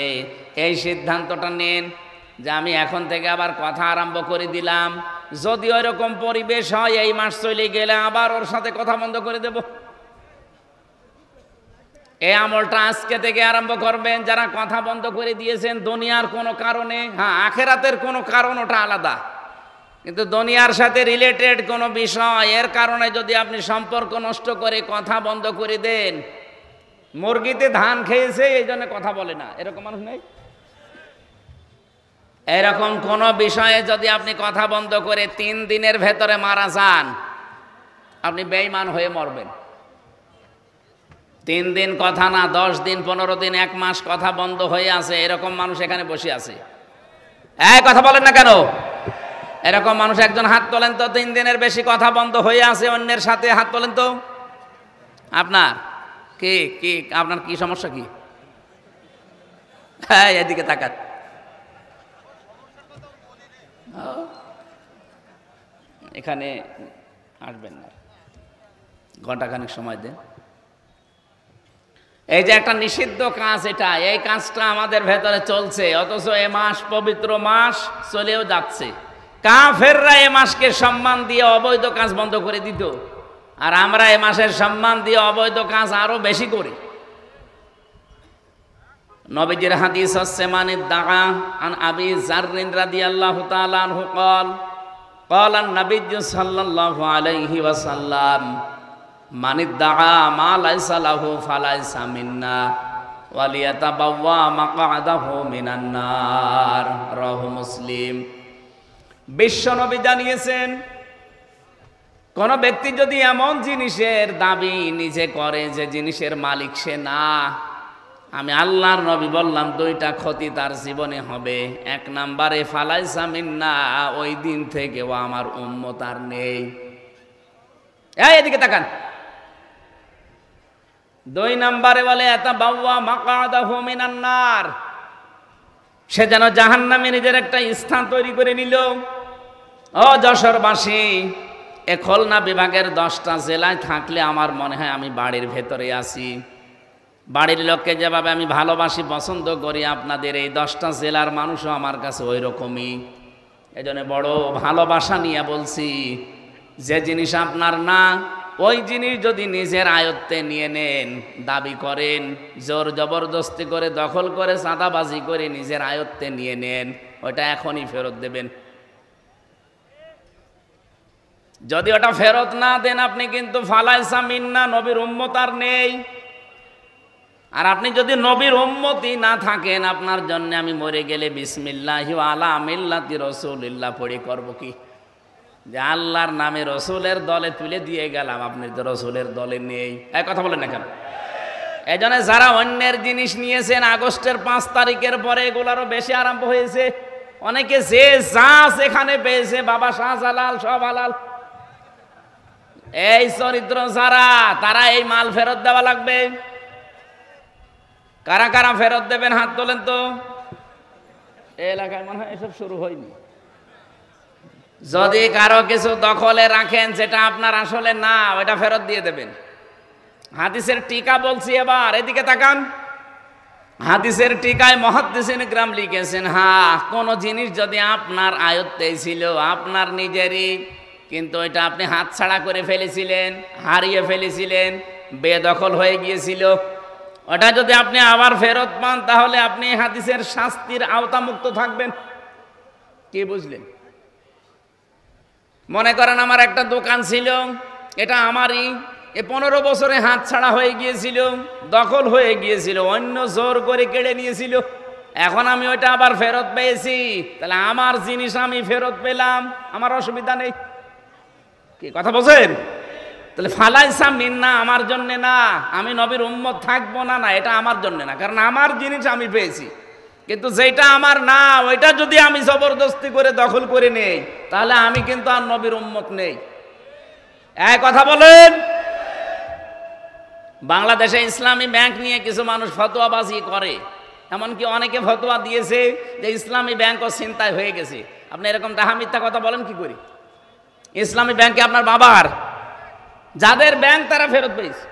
এই সিদ্ধান্তটা নেন যে আমি এখন থেকে আবার কথা আরম্ভ করে দিলাম। যদি ওইরকম পরিবেশ হয় এই মাস চলে গেলে আবার ওর সাথে কথা বন্ধ করে দেব। এই আমলটা আজকে থেকে আরম্ভ করবেন যারা কথা বন্ধ করে দিয়েছেন দুনিয়ার কোনো কারণে। হ্যাঁ, আখেরাতের কোনো কারণ ওটা আলাদা, কিন্তু দুনিয়ার সাথে রিলেটেড কোনো বিষয় এর কারণে যদি আপনি সম্পর্ক নষ্ট করে কথা বন্ধ করে দেন, মুরগিতে ধান খেয়েছে এই জন্য কথা বলে না, এরকম মানুষ নেই? এরকম কোনো বিষয়ে যদি আপনি কথা বন্ধ করে 3 দিনের ভেতরে মারা যান, আপনি বেঈমান হয়ে মরবেন। 3 দিন কথা না, 10 দিন, 15 দিন, 1 মাস কথা বন্ধ হয়ে আছে, এরকম মানুষ এখানে বসে আছে। কথা বলেন না কেন? এরকম মানুষ একজন হাত তোলেন তো। 3 দিনের বেশি কথা বন্ধ হয়ে আছে অন্যের সাথে, হাত তোলেন তো। আপনার কি আপনার কি সমস্যা কি? এদিকে তাকান। এখানে আসবেন না, ঘন্টাখানেক সময় দেন। এই যে একটা নিষিদ্ধ কাজ, এটা এই কাজটা আমাদের ভেতরে চলছে, অথচ এ মাস পবিত্র মাস চলেও যাচ্ছে। কাফেররা এ মাসকে সম্মান দিয়ে অবৈধ কাজ বন্ধ করে দিত, আর আমরা এ মাসের সম্মান দিয়ে অবৈধ কাজ আরো বেশি করি। নবীজির হাদিস হচ্ছে মানিদ দাআ আন আবি যাররিন রাদিয়াল্লাহু তাআলা আনহু قال قال النبي صلى الله عليه وسلم মানিদ দাআ মা লাইসা লাহু ফালাইসা মিন্না ওয়ালিয়াতাবাওয়া মাকআদাহু মিনান নার, রাওয়াহু মুসলিম। বিশ্বনবী জানিয়েছেন, কোন ব্যক্তি যদি এমন জিনিসের দাবি নিজে করে যে জিনিসের মালিক সে না, আমি আল্লাহর নবী বললাম দুইটা ক্ষতি তার জীবনে হবে। এক নাম্বারে ফালাইসা মিন্না, ওই দিন থেকে ও আমার উম্মত আর নেই। এদিকে তাকান। দুই নাম্বারে বলে ইয়াতাবাওয়া মাকআদাহু মিনান নার, সে যেন জাহান্নামে নিজের একটা স্থান তৈরি করে নিল। ও যশোরবাসী, এ খুলনা বিভাগের 10টা জেলায় থাকলে আমার মনে হয় আমি বাড়ির ভেতরে আছি। বাড়ির লোককে যেভাবে আমি ভালোবাসি, পছন্দ করি, আপনাদের এই 10টা জেলার মানুষও আমার কাছে ওই রকমই। এই জন্য বড় ভালোবাসা নিয়ে বলছি, যে জিনিস আপনার না, ওই জিনিস যদি নিজের আয়ত্তে নিয়ে নেন, দাবি করেন, জোর জবরদস্তি করে, দখল করে, চাঁদাবাজি করে নিজের আয়ত্তে নিয়ে নেন, ওটা এখনই ফেরত দেবেন। যদি ওটা ফেরত না দেন, আপনি কিন্তু ফালাইসা মিন্না, নবীর উম্মত আর নেই। আর আপনি যদি নবীর উম্মতি না থাকেন, আপনার জন্য আমি মরে গেলে বিসমিল্লাহি ওয়া আলা মিল্লাতি রাসূলিল্লাহ পড়ে করব কি? যে আল্লাহর নামে রসুলের দলে তুলে দিয়ে গেলাম, আপনি তো রসুলের দলে নেই। এই কথা বলেন না কেন? এই জন্য যারা অন্যের জিনিস নিয়েছেন, আগস্টের 5 তারিখের পরে এগুলারও বেশি আরম্ভ হয়েছে। অনেকে যে যা সেখানে পেয়েছে, বাবা শাহজালাল সব হালাল। এই চরিত্র যারা, তারা এই মাল ফেরত দেওয়া লাগবে। কারা কারা ফেরত দেবেন হাত তোলেন তো। এই এলাকায় মনে হয় এসব শুরু হয়নি। যদি কারো কিছু দখলে রাখেন যেটা আপনার আসলে না, ওটা ফেরত দিয়ে দেবেন। হাদিসের টিকা বলছি এবার, এদিকে তাকান। হাদিসের টিকায় মুহাদ্দিসিন কিরাম লিখেছেন, হ্যাঁ, কোন জিনিস যদি আপনার আয়ত্তে ছিল, আপনার নিজেরই, কিন্তু এটা আপনি হাতছাড়া করে ফেলেছিলেন, হারিয়ে ফেলেছিলেন, বেদখল হয়ে গিয়েছিল, ওটা যদি আপনি আবার ফেরত পান, তাহলে আপনি হাদিসের শাস্তির আওতামুক্ত থাকবেন। কি বুঝলেন? মনে করেন আমার একটা দোকান ছিল, এটা আমারই, 15 বছরে হাত ছাড়া হয়ে গিয়েছিল, দখল হয়ে গিয়েছিল, অন্য জোর করে কেড়ে নিয়েছিল। এখন আমি ওইটা আবার ফেরত পেয়েছি, তাহলে আমার জিনিস আমি ফেরত পেলাম, আমার অসুবিধা নেই। কি কথা বলছেন? তাহলে ফালাইসা মিন্না আমার জন্য না, আমি নবীর উম্মত থাকবো না, না, এটা আমার জন্য না, কারণ আমার জিনিস আমি পেয়েছি। কিন্তু যেটা আমার না, ওইটা যদি আমি জবরদস্তি করে দখল করে নেই, তাহলে আমি কিন্তু আর নবীর উম্মত নেই। এক কথা বলেন। বাংলাদেশে ইসলামী ব্যাংক নিয়ে কিছু মানুষ ফতোয়াবাজি করে, এমনকি অনেকে ফতোয়া দিয়েছে যে ইসলামী ব্যাংকও ছিনতাই হয়ে গেছে। আপনি এরকম ডাহা মিথ্যা কথা বলেন কি করি? ইসলামী ব্যাংকে আপনার বাবার, যাদের ব্যাংক তারা ফেরত পেয়েছে।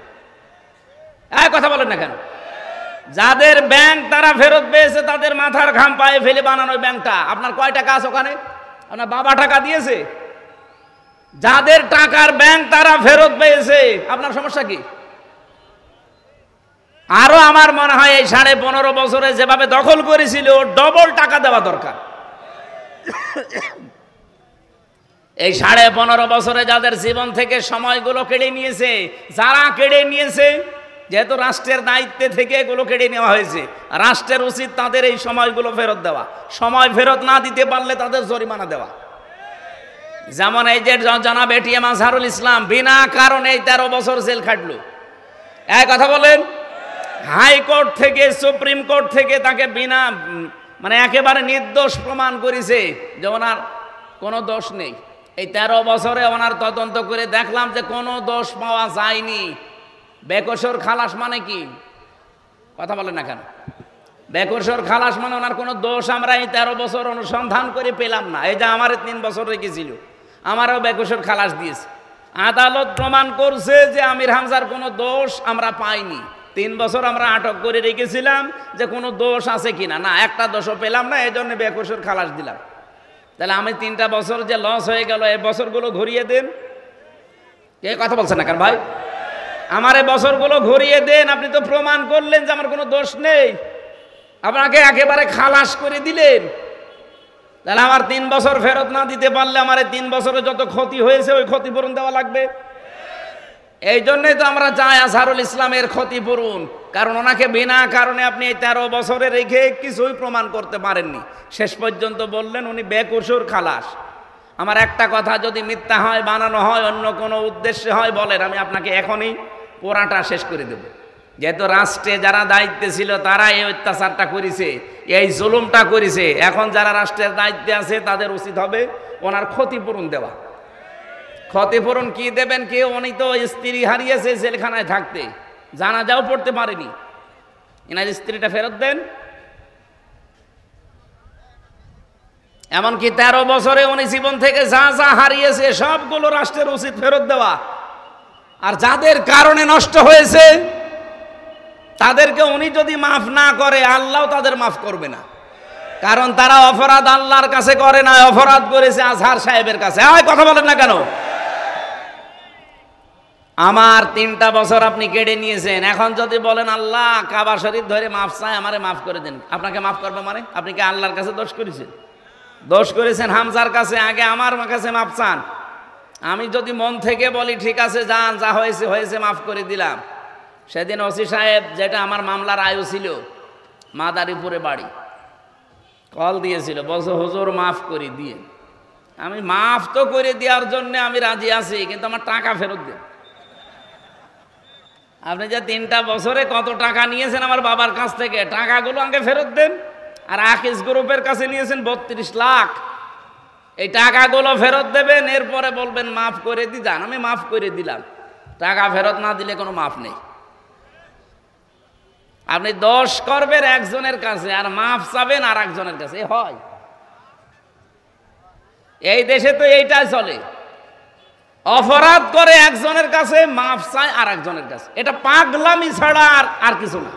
এক কথা বলেন না কেন? যাদের ব্যাংক তারা ফেরত পেয়েছে, তাদের মাথার ঘাম পায়ে ফেলে বানানো ব্যাংকটা। আপনার কয় টাকা আছে ওখানে? আপনার বাবা টাকা দিয়েছে। যাদের টাকার ব্যাংক তারা ফেরত পেয়েছে, আপনার সমস্যা কি? আরো আমার মনে হয় এই 15.5 বছরে যেভাবে দখল করেছিল, ডবল টাকা দেওয়া দরকার। এই 15.5 বছরে যাদের জীবন থেকে সময়গুলো কেড়ে নিয়েছে, যারা কেড়ে নিয়েছে, যেহেতু রাষ্ট্রের দায়িত্বে থেকে এগুলো কেড়ে নেওয়া হয়েছে, রাষ্ট্রের উচিত তাদের এই সময়গুলো ফেরত দেওয়া। সময় ফেরত না দিতে পারলে তাদের জরিমানা দেওয়া। যেমন এই যে জনাব এটিএম আজহারুল ইসলাম বিনা কারণে 13 বছর জেল খাটলো। এক কথা বলেন। হাইকোর্ট থেকে, সুপ্রিম কোর্ট থেকে তাকে বিনা একেবারে নির্দোষ প্রমাণ করেছে যে ওনার কোনো দোষ নেই। এই 13 বছরে ওনার তদন্ত করে দেখলাম যে কোনো দোষ পাওয়া যায়নি। বেকসুর খালাস মানে কি? কথা বলেন না কেন? বেকসুর খালাস মানে ওনার কোনো দোষ আমরা এই 13 বছর অনুসন্ধান করে পেলাম না। এই যে আমার 3 বছর রেখেছিল, আমারও বেকসুর খালাস দিয়েছে। আদালত প্রমাণ করছে যে আমির হামজার কোনো দোষ আমরা পাইনি। 3 বছর আমরা আটক করে রেখেছিলাম যে কোনো দোষ আছে কিনা, না একটা দোষও পেলাম না, এই জন্য বেকসুর খালাস দিলাম। তাহলে আমি 3টা বছর যে লস হয়ে গেল, এই বছরগুলো ঘুরিয়ে দেন। এই কথা বলছেন না কেন ভাই? আমার এই বছরগুলো ঘুরিয়ে দেন। আপনি তো প্রমাণ করলেন যে আমার কোনো দোষ নেই, আপনাকে একেবারে খালাস করে দিলেন। তাহলে আমার 3 বছর ফেরত না দিতে পারলে আমার 3 বছরে যত ক্ষতি হয়েছে ওই ক্ষতিপূরণ দেওয়া লাগবে। এই জন্যই তো আমরা চাই আজহারুল ইসলামের ক্ষতিপূরণ। কারণ ওনাকে বিনা কারণে আপনি এই 13 বছরে রেখে কিছুই প্রমাণ করতে পারেননি। শেষ পর্যন্ত বললেন উনি বেকসুর খালাস। আমার একটা কথা যদি মিথ্যা হয়, বানানো হয়, অন্য কোনো উদ্দেশ্যে হয় বলেন, আমি আপনাকে এখনই পোড়াটা শেষ করে দেব। যেহেতু রাষ্ট্রে যারা দায়িত্বে ছিল তারা এই অত্যাচারটা করেছে, এই জুলুমটা করেছে, এখন যারা রাষ্ট্রের দায়িত্বে আছে তাদের উচিত হবে ওনার ক্ষতিপূরণ দেওয়া। ক্ষতিপূরণ কি দেবেন? কেউ উনি তো স্ত্রী হারিয়েছে জেলখানায় থাকতে, জানাজাও পড়তে পারেনি, এনার স্ত্রীটা ফেরত দেন। এমনকি 13 বছরে উনি জীবন থেকে যা যা হারিয়েছে সবগুলো রাষ্ট্রের উচিত ফেরত দেওয়া। আর যাদের কারণে নষ্ট হয়েছে তাদেরকে উনি যদি মাফ না করে আল্লাহ তাদের মাফ করবে না, কারণ তারা অপরাধ আল্লাহর কাছে করে না, অপরাধ করেছে আজহার সাহেবের কাছে। কথা বলেন না কেন? আমার 3টা বছর আপনি কেড়ে নিয়েছেন, এখন যদি বলেন আল্লাহ কাবা শরীফ ধরে মাফ চাই, আমারে মাফ করে দেন, আপনাকে মাফ করবে মানে? আপনি কি আল্লাহর কাছে দোষ করেছেন? দোষ করেছেন হামজার কাছে, আগে আমার কাছে মাফ চান। আমি যদি মন থেকে বলি ঠিক আছে যান, যা হয়েছে হয়েছে, মাফ করে দিলাম। সেদিন ওসি সাহেব, যেটা আমার মামলার আয়ু ছিল, মাদারীপুরে বাড়ি, কল দিয়েছিল, বলছে হুজুর মাফ করে দিয়ে। আমি মাফ তো করে দেওয়ার জন্য আমি রাজি আছি, কিন্তু আমার টাকা ফেরত দেন। আপনি যে 3টা বছরে কত টাকা নিয়েছেন আমার বাবার কাছ থেকে, টাকাগুলো আগে ফেরত দেন। আর আকিস গ্রুপের কাছে নিয়েছেন 32 লাখ, এই টাকাগুলো ফেরত দেবেন, এরপরে বলবেন মাফ করে দি যান। আমি মাফ করে দিলাম, টাকা ফেরত না দিলে কোনো মাফ নেই। আপনি দোষ করবেন একজনের কাছে আর মাফ চাবেন আর একজনের কাছে, হয়? এই দেশে তো এইটাই চলে, অপরাধ করে একজনের কাছে, মাফ চায় আর একজনের কাছে। এটা পাগলামি ছাড়া আর কিছু না।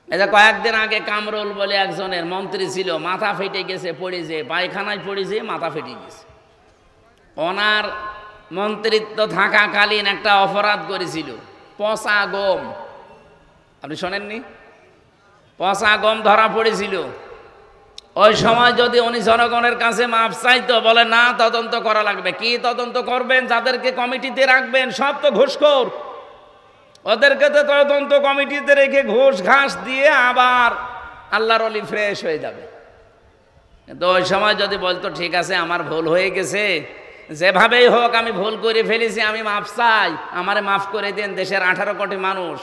এটা কয়েকদিন আগে কামরুল বলে একজনের মন্ত্রী ছিল, মাথা ফেটে গেছে, পড়েছে, পায়খানায় পড়েছে, মাথা ফেটে গেছে। ওনার মন্ত্রিত্ব থাকাকালীন একটা অপরাধ করেছিল, পচা গম। আপনি শোনেননি? পচা গম ধরা পড়েছিল। ওই সময় যদি উনি জনগণের কাছে মাফ চাইতো, বলে না তদন্ত করা লাগবে। কি তদন্ত করবেন? যাদেরকে কমিটিতে রাখবেন সব তো ঘুষখোর, ওদেরকে তো তদন্ত কমিটিতে রেখে ঘুষ ঘাস দিয়ে আবার আল্লাহর ওলি ফ্রেশ হয়ে যাবে। কিন্তু ওই সময় যদি বলতো ঠিক আছে আমার ভুল হয়ে গেছে, যেভাবেই হোক আমি ভুল করে ফেলেছি, আমি মাফ চাই, আমারে মাফ করে দেন, দেশের 18 কোটি মানুষ,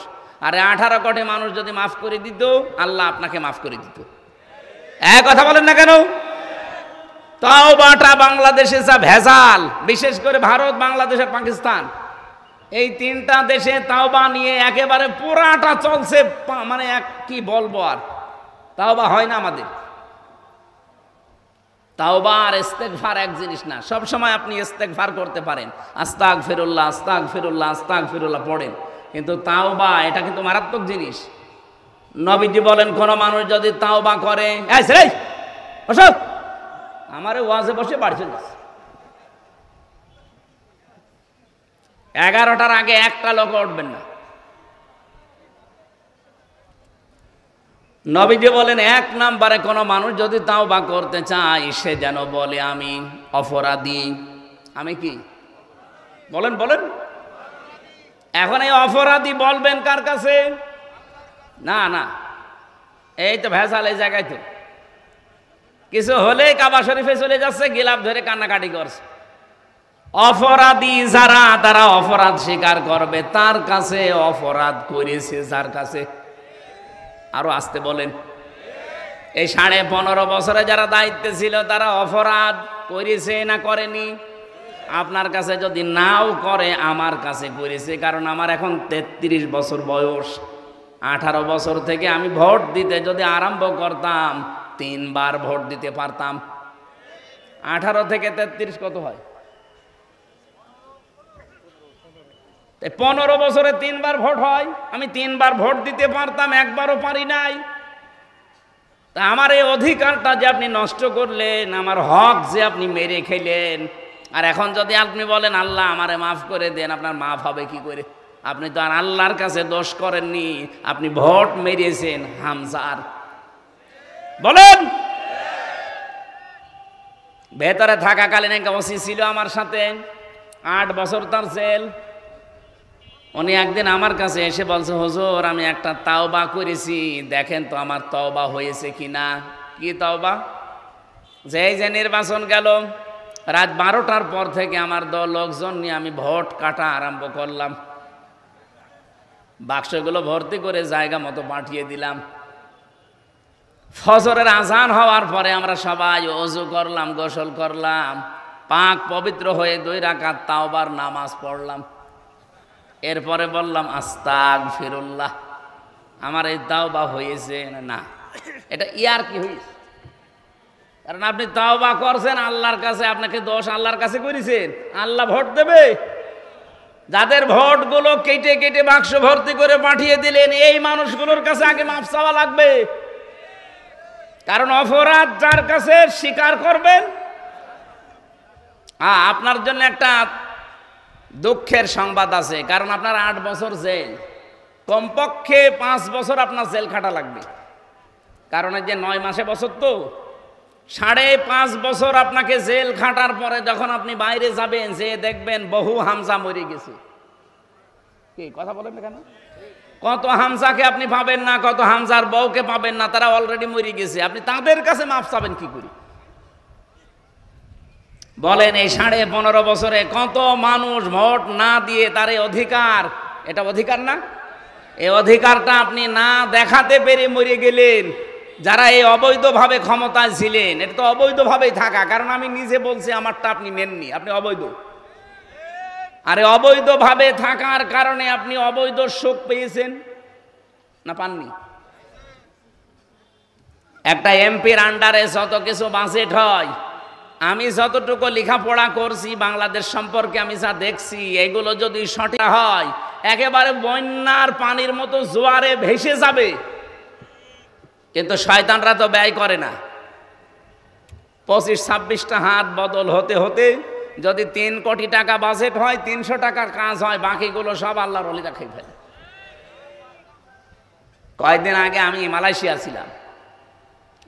আরে 18 কোটি মানুষ যদি মাফ করে দিত, আল্লাহ আপনাকে মাফ করে দিত। কথা বলেন না কেন? তাওবাটা বাংলাদেশে যা ভেজাল, বিশেষ করে ভারত, বাংলাদেশ আর পাকিস্তান, এই 3টা দেশে তাওবা নিয়ে একেবারে পুরাটা চলছে। মানে কি বলবো, আর তাওবা হয় না আমাদের। তাওবা আর ইস্তেগফার এক জিনিস না। সব সময় আপনি ইস্তেগফার করতে পারেন, আস্তাগফিরুল্লাহ আস্তাগফিরুল্লাহ আস্তাগফিরুল্লাহ পড়েন, কিন্তু তাওবা এটা কিন্তু মারাত্মক জিনিস। নবীজি বলেন কোন মানুষ যদি তাওবা করে, আমারে ওয়াজে বসে বাড়ি চলে যাচ্ছে, 11টার আগে একটা লোক উঠবেন না। নবীজি বলেন 1 নম্বরে কোন মানুষ যদি তাওবা করতে চায়, সে যেন বলে আমি অপরাধী। আমি কি বলেন? বলেন। এখন এই অপরাধী বলবেন কার কাছে? না না, এই তো ভেজাল এই জায়গায়। তো কিছু হলেই কাবা শরীফে চলে যাচ্ছে, গিলাপ ধরে কান্নাকাটি করছে। অপরাধী যারা, তারা অপরাধ স্বীকার করবে, তার কাছে অপরাধ করেছে যার কাছে। আরো আসতে বলেন। এই 15.5 বছরে যারা দায়িত্বে ছিল তারা অপরাধ করেছে না করেনি? আপনার কাছে যদি নাও করে, আমার কাছে করেছে, কারণ আমার এখন 33 বছর বয়স। 18 বছর থেকে আমি ভোট দিতে যদি আরম্ভ করতাম, 3 বার ভোট দিতে পারতাম। 18 থেকে 33 কত হয়? 15 বছরে 3 বার ভোট হয়। আমি 3 বার ভোট দিতে পারতাম, একবারও পারি নাই। তা আমার এই অধিকারটা যে আপনি নষ্ট করলেন, আমার হক যে আপনি মেরে খেলেন, আর এখন যদি আপনি বলেন আল্লাহ আমারে মাফ করে দেন, আপনার মাফ হবে কি করে? আপনি তো আর আল্লাহর কাছে দোষ করেননি, আপনি ভোট মেরেছেন হামজার। বলেন। ভেতরে থাকাকালীন একটা ওসি ছিল আমার সাথে, 8 বছর তার জেল। উনি একদিন আমার কাছে এসে বলছে, হুজুর আমি একটা তাওবা করেছি, দেখেন তো আমার তওবা হয়েছে কিনা। কি তওবা? যেই যে নির্বাচন গেল, রাত 12টার পর থেকে আমার দল লোকজন নিয়ে আমি ভোট কাটা আরম্ভ করলাম, বাক্সগুলো ভর্তি করে জায়গা মতো পাঠিয়ে দিলাম। ফজরের আজান হওয়ার পরে আমরা সবাই ওযু করলাম, গোসল করলাম, পাক পবিত্র হয়ে 2 রাকাত তাওবার নামাজ পড়লাম। এরপরে বললাম আস্তাগফিরুল্লাহ, আমার এই তাওবা হয়েছে না। এটা ইয়ার কি হয়েছে? কারণ আপনি তাওবা করছেন আল্লাহর কাছে, আপনাকে দোষ আল্লাহর কাছে করেছেন, আল্লাহ ভোট দেবে। যাদের ভোটগুলো কেটে কেটে বাক্স ভর্তি করে পাঠিয়ে দিলেন, এই মানুষগুলোর কাছে আগে মাপ চাওয়া লাগবে। কারণ অপরাধ যার কাছে স্বীকার করবেন। আপনার জন্য একটা দুঃখের সংবাদ আছে, কারণ আপনার 8 বছর জেল, কমপক্ষে 5 বছর আপনার জেল খাটা লাগবে। কারণ এই যে 9 মাসে বছর, তো 5.5 বছর আপনাকে জেল খাটার পরে যখন আপনি বাইরে যাবেন, যে দেখবেন বহু হামজা মরে গেছে। কি কথা বলেন না কেন? কত হামজাকে আপনি পাবেন না, কত হামজার বউকে পাবেন না, তারা অলরেডি মরে গেছে। আপনি তাদের কাছে মাপ চাবেন কি করে? বলেন, এই 15.5 বছরে কত মানুষ ভোট না দিয়ে তার এই অধিকার, এটা অধিকার না? এই অধিকারটা আপনি না দেখাতে পেরে মরে গেলেন। যারা এই অবৈধভাবে ক্ষমতায় ছিলেন, এটা তো অবৈধভাবেই থাকা, কারণ আমি নিজে বলছি আমারটা আপনি নেননি, আপনি অবৈধ। আরে অবৈধভাবে থাকার কারণে আপনি অবৈধ সুখ পেয়েছেন না পাননি? একটা এমপির আন্ডারে যত কিছু বাজেট হয়, আমি যতটুকু লেখাপড়া করছি বাংলাদেশ সম্পর্কে আমি যা দেখছি, এগুলো যদি সঠিক হয় একেবারে বন্যার পানির মতো জোয়ারে ভেসে যাবে। কিন্তু শয়তানরা তো ব্যয় করে না। 25-26টা হাত বদল হতে হতে যদি 3 কোটি টাকা বাজেট হয়, 300 টাকার কাজ হয়, বাকিগুলো সব আল্লাহর ওলিরা খেয়ে ফেলে। কয়েকদিন আগে আমি মালয়েশিয়া ছিলাম।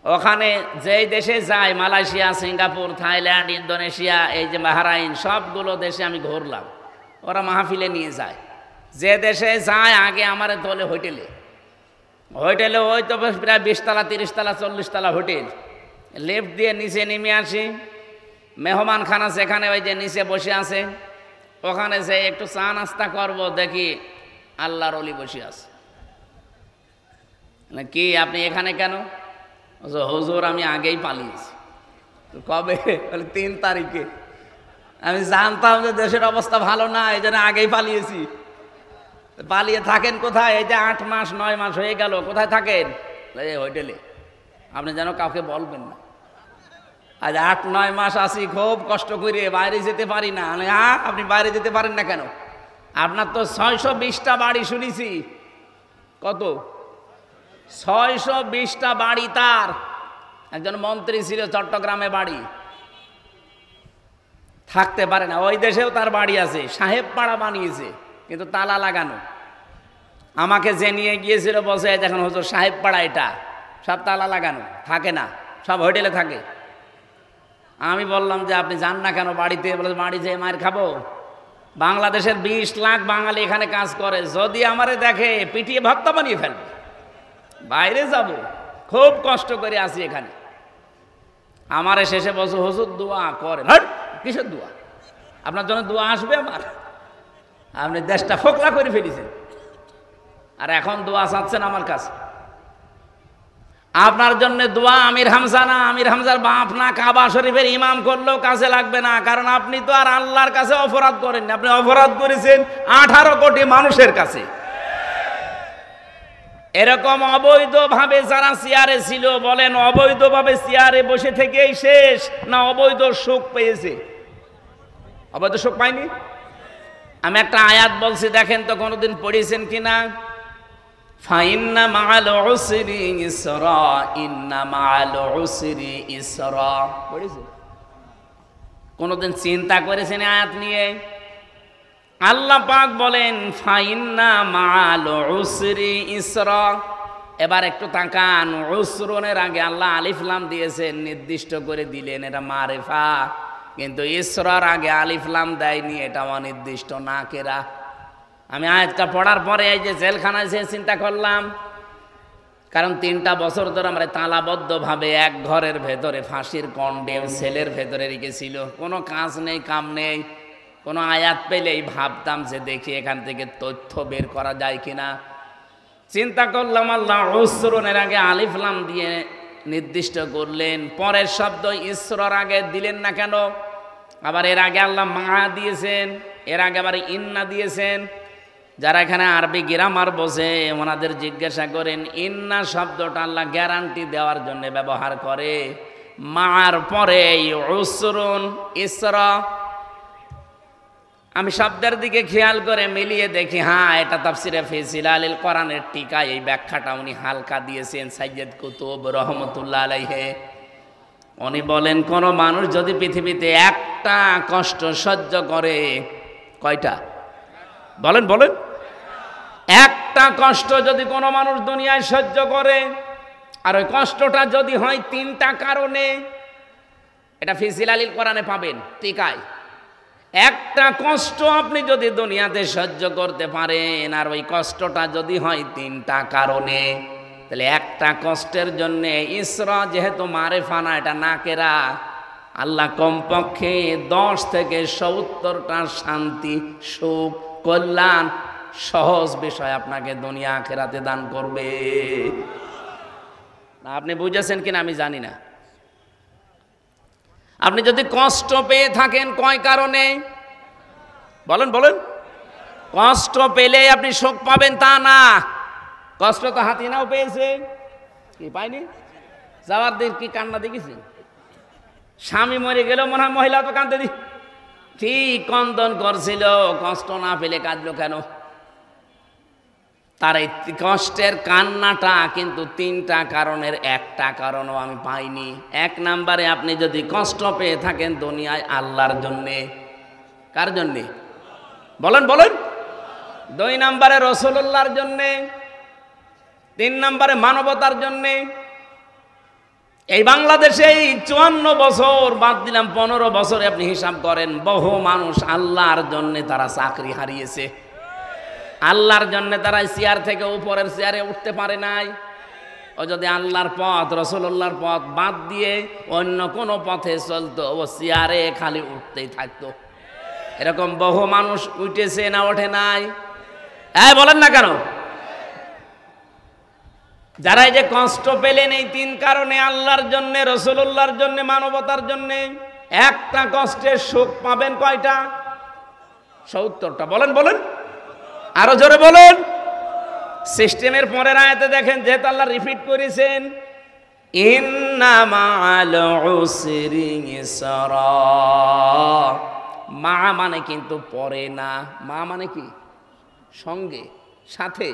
ওখানে যেই দেশে যাই, মালয়েশিয়া, সিঙ্গাপুর, থাইল্যান্ড, ইন্দোনেশিয়া, এই যে বাহরাইন, সবগুলো দেশে আমি ঘুরলাম। ওরা মাহফিলে নিয়ে যায়। যে দেশে যায় আগে আমার তোলে হোটেলে। হোটেলে ওই তো প্রায় 20 তলা, 30 তলা, 40 তলা হোটেল। লিফট দিয়ে নিচে নেমে আসি, মেহমানখানা সেখানে ওই যে নিচে বসে আছে, ওখানে যে একটু চা নাস্তা করবো, দেখি আল্লাহর ওলি বসে আছে। কি আপনি এখানে কেন? হুজুর আমি আগেই পালিয়েছি। কবে? 3 তারিখে। আমি জানতাম যে দেশের অবস্থা ভালো না, এই জন্য আগেই পালিয়েছি। পালিয়ে থাকেন কোথায়? এই যে 8 মাস 9 মাস হয়ে গেল, কোথায় থাকেন? এই হোটেলে। আপনি যেন কাউকে বলবেন না। আজ 8-9 মাস আছি, খুব কষ্ট করে, বাইরে যেতে পারি না। আপনি বাইরে যেতে পারেন না কেন? আপনার তো 620টা বাড়ি শুনেছি। কত? 620টা বাড়ি তার। একজন মন্ত্রী ছিল, চট্টগ্রামে বাড়ি, থাকতে পারে না। ওই দেশেও তার বাড়ি আছে, সাহেব পাড়া বানিয়েছে, কিন্তু তালা লাগানো। আমাকে যে নিয়ে গিয়েছিল বলছে, দেখেন হুজুর সাহেব পাড়া, এটা সব তালা লাগানো, থাকে না, সব হোটেলে থাকে। আমি বললাম যে আপনি যান না কেন বাড়িতে? বলে বাড়ি যেয়ে মার খাবো। বাংলাদেশের 20 লাখ বাঙালি এখানে কাজ করে, যদি আমারে দেখে পিটিয়ে ভর্তা বানিয়ে ফেলবে। বাইরে যাব, খুব কষ্ট করে আসি এখানে। আমারে শেষে বলছো, হুজুর দোয়া করেন। হট, কিসের দোয়া? আপনার জন্য দোয়া আসবে আমার? আপনি দেশটা ফোকলা করে ফেলেছেন, আর এখন দোয়া চাচ্ছেন আমার কাছে। আপনার জন্য দোয়া আমির হামজা না, আমির হামজার বাপ না, কাবা শরীফের ইমাম করলেও কাজে লাগবে না। কারণ আপনি তো আর আল্লাহর কাছে অপরাধ করেননি, আপনি অপরাধ করেছেন 18 কোটি মানুষের কাছে। এরকম অবৈধভাবে যারা চেয়ারে ছিল, বলেন অবৈধভাবে চেয়ারে বসে থেকেই শেষ, না অবৈধ সুখ পেয়েছে? অবৈধ সুখ পাইনি। আমি একটা আয়াত বলছি, দেখেন তো কোনোদিন পড়েছেন কিনা? ফাইন্না মাআল উসরি ইসরা, ইন্না মাআল উসরি ইসরা। পড়েছেন? কোনোদিন চিন্তা করেছেন আয়াত নিয়ে? আল্লাহ পাক বলেন ফাইন্না মাআল উসরি ইসরা। এবার একটু তাকান, উসরনের আগে আল্লাহ আলিফ লাম দিয়েছেন, নির্দিষ্ট করে দিলেন, এটা মারিফা। কিন্তু ইসরার আগে আলিফ লাম দেয়নি, এটা অনির্দিষ্ট, নাকেরা। আমি আয়াতটা পড়ার পরে এই যে জেলখানায় যে চিন্তা করলাম, কারণ 3টা বছর ধরে আমরা তালাবদ্ধভাবে এক ঘরের ভেতরে ফাঁসির কন্ডেম সেলের ভেতরে রেখেছিল, কোনো কাজ নেই কাম নেই। কোনো আয়াত পেলেই ভাবতাম যে দেখি এখান থেকে তথ্য বের করা যায় কিনা। চিন্তা করলাম আল্লাহ উসরুনের আগে আলিফ লাম দিয়ে নির্দিষ্ট করলেন, পরের শব্দ ইসরর আগে দিলেন না কেন? আবার এর আগে আল্লাহ মা দিয়েছেন, এর আগে আবার ইন্না দিয়েছেন। যারা এখানে আরবি গ্রামার বোঝে ওনাদের জিজ্ঞাসা করেন, ইন্না শব্দটা আল্লাহ গ্যারান্টি দেওয়ার জন্য ব্যবহার করে, মার পরে উসরুন ইসরা। আমি শব্দের দিকে খেয়াল করে মিলিয়ে দেখি, হ্যাঁ এটা তাফসিরে ফি জিলালিল কোরআনের টিকা, এই ব্যাখ্যাটা উনি হালকা দিয়েছেন সাইয়্যিদ কুতুব রহমতুল্লাহ আলাইহি। উনি বলেন কোন মানুষ যদি পৃথিবীতে একটা কষ্ট সহ্য করে, কয়টা বলেন বলেন, একটা কষ্ট যদি কোনো মানুষ দুনিয়ায় সহ্য করে, আর ওই কষ্টটা যদি হয় 3টা কারণে, এটা ফি জিলালিল কোরআনে পাবেন টিকায়। একটা কষ্ট আপনি যদি দুনিয়াতে সহ্য করতে পারেন, আর ওই কষ্টটা যদি হয় 3টা কারণে, তাহলে একটা কষ্টের জন্য ইসরা যেহেতু মারেফা না, এটা নাকেরা, আল্লাহ কমপক্ষে 10 থেকে 70টা শান্তি সুখ কল্যাণ সহজ বিষয় আপনাকে দুনিয়া আখিরাতে দান করবে। না আপনি বুঝেছেন কিনা আমি জানি না। আপনি যদি কষ্ট পেয়ে থাকেন কয় কারণে বলেন বলেন, কষ্ট পেলে আপনি সুখ পাবেন তা না। কষ্ট তো হাতিনাও পেয়েছে, কি পাইনি? যাওয়ার দিন কি কান্না দেখেছি, স্বামী মরে গেল মনে হয় মহিলা তো কাঁদতে দি, ঠিক কন্দন করছিল, কষ্ট না পেলে কাঁদলো কেন? তার এই কষ্টের কান্নাটা কিন্তু 3টা কারণের একটা কারণও আমি পাইনি। 1 নম্বরে আপনি যদি কষ্ট পেয়ে থাকেন দুনিয়ায় আল্লাহর জন্যে, কার জন্যে বলেন বলেন? 2 নম্বরে রাসূলুল্লাহর জন্যে, 3 নম্বরে মানবতার জন্যে। এই বাংলাদেশে এই 54 বছর বাদ দিলাম 15 বছরে আপনি হিসাব করেন, বহু মানুষ আল্লাহর জন্যে তারা চাকরি হারিয়েছে, আল্লাহর জন্য তারা চেয়ার থেকে উপরের চেয়ারে উঠতে পারে নাই। ও যদি আল্লাহর পথ রাসূলুল্লাহর পথ বাদ দিয়ে অন্য কোনো পথে চলতো, ও চেয়ারে খালি উঠতেই থাকতো। এরকম বহু মানুষ উঠেছে না ওঠে নাই? বলেন না কেন? যারা এই যে কষ্ট পেলেন এই 3 কারণে, আল্লাহর জন্য, রাসূলুল্লাহর জন্য, মানবতার জন্য, একটা কষ্টের সুখ পাবেন কয়টা? 70টা। বলেন বলেন, আরো জোরে বলুন। সিস্টেমের পরের আয়াতে দেখেন, যেহেতু আল্লাহ রিপিট করেছেন, ইন্না মাআল উসরি ইসরা। মা মানে কিন্তু পরে না, মা মানে কি সঙ্গে সাথে।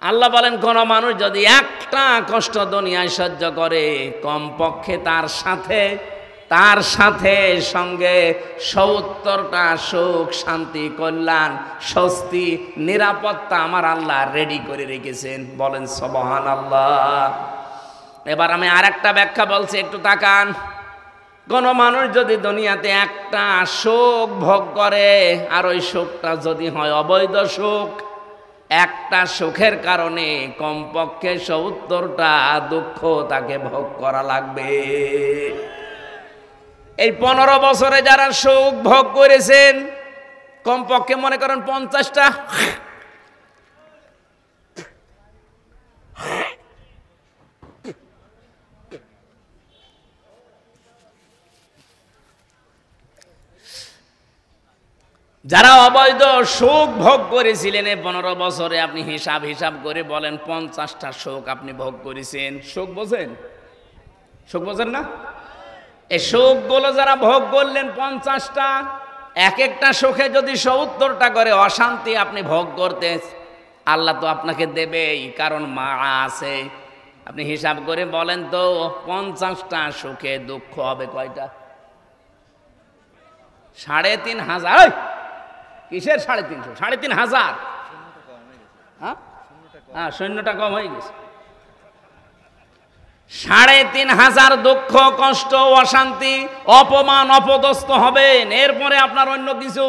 আল্লাহ বলেন কোন মানুষ যদি একটা কষ্ট দুনিয়ায় সহ্য করে, কমপক্ষে তার সাথে সঙ্গে 70টা সুখ শান্তি কল্যাণ স্বস্তি নিরাপত্তা আমার আল্লাহ রেডি করে রেখেছেন। বলেন সুবহানাল্লাহ। এবার আমি আরেকটা ব্যাখ্যা বলছি, একটু তাকান। কোন মানুষ যদি দুনিয়াতে একটা সুখ ভোগ করে, আর ওই সুখটা যদি হয় অবৈধ সুখ, একটা সুখের কারণে কমপক্ষে 70টা দুঃখ তাকে ভোগ করা লাগবে। এই 15 বছরে যারা সুখ ভোগ করেছেন, কমপক্ষে মনে করেন 50টা। যারা অবৈধ সুখ ভোগ করেছিলেন এই 15 বছরে, আপনি হিসাব করে বলেন 50টা সুখ আপনি ভোগ করেছেন। সুখ বোঝেন? সুখ বোঝেন না? এই সুখগুলো যারা ভোগ করলেন 50টা, এক একটা সুখে যদি 70টা করে অশান্তি আপনি ভোগ করতে, আল্লাহ তো আপনাকে দেবেই, কারণ মা আছে। আপনি হিসাব করে বলেন তো 50টা সুখে দুঃখ হবে কয়টা? 3,500। কিসের 350? 3,500। হ্যাঁ, শূন্যটা কম হয়ে গেছে। 3,500 দুঃখ কষ্ট অশান্তি অপমান অপদস্থ হবেন। এরপরে আপনার অন্য কিছু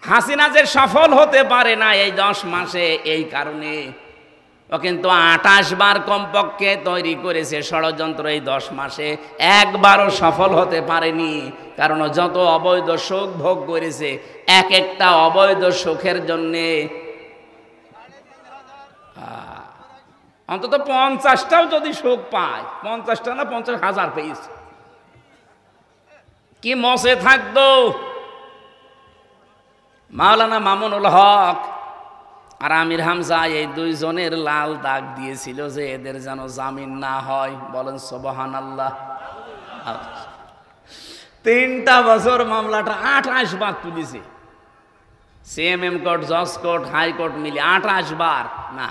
হাসিনা যে সফল হতে পারে না এই 10 মাসে, এই কারণে ও কিন্তু 28 বার কমপক্ষে তৈরি করেছে ষড়যন্ত্র। এই 10 মাসে একবারও সফল হতে পারেনি, কারণ ও যত অবৈধ সুখ ভোগ করেছে, এক একটা অবৈধ সুখের জন্যে অন্তত 50টাও যদি সুখ পায়, 50টা না 50,000 পেয়েছে, কি মসে থাকতো। মাওলানা মামুনুল হক আর আমির হামজা এই দুইজনের লাল দাগ দিয়েছিল যে এদের যেন জামিন না হয়। বলেন সুবহানাল্লাহ। 3টা বছর মামলাটা 28 বার তুলেছে, সিএমএম কোর্ট, জজ কোর্ট, হাইকোর্ট মিলে 28 বার না।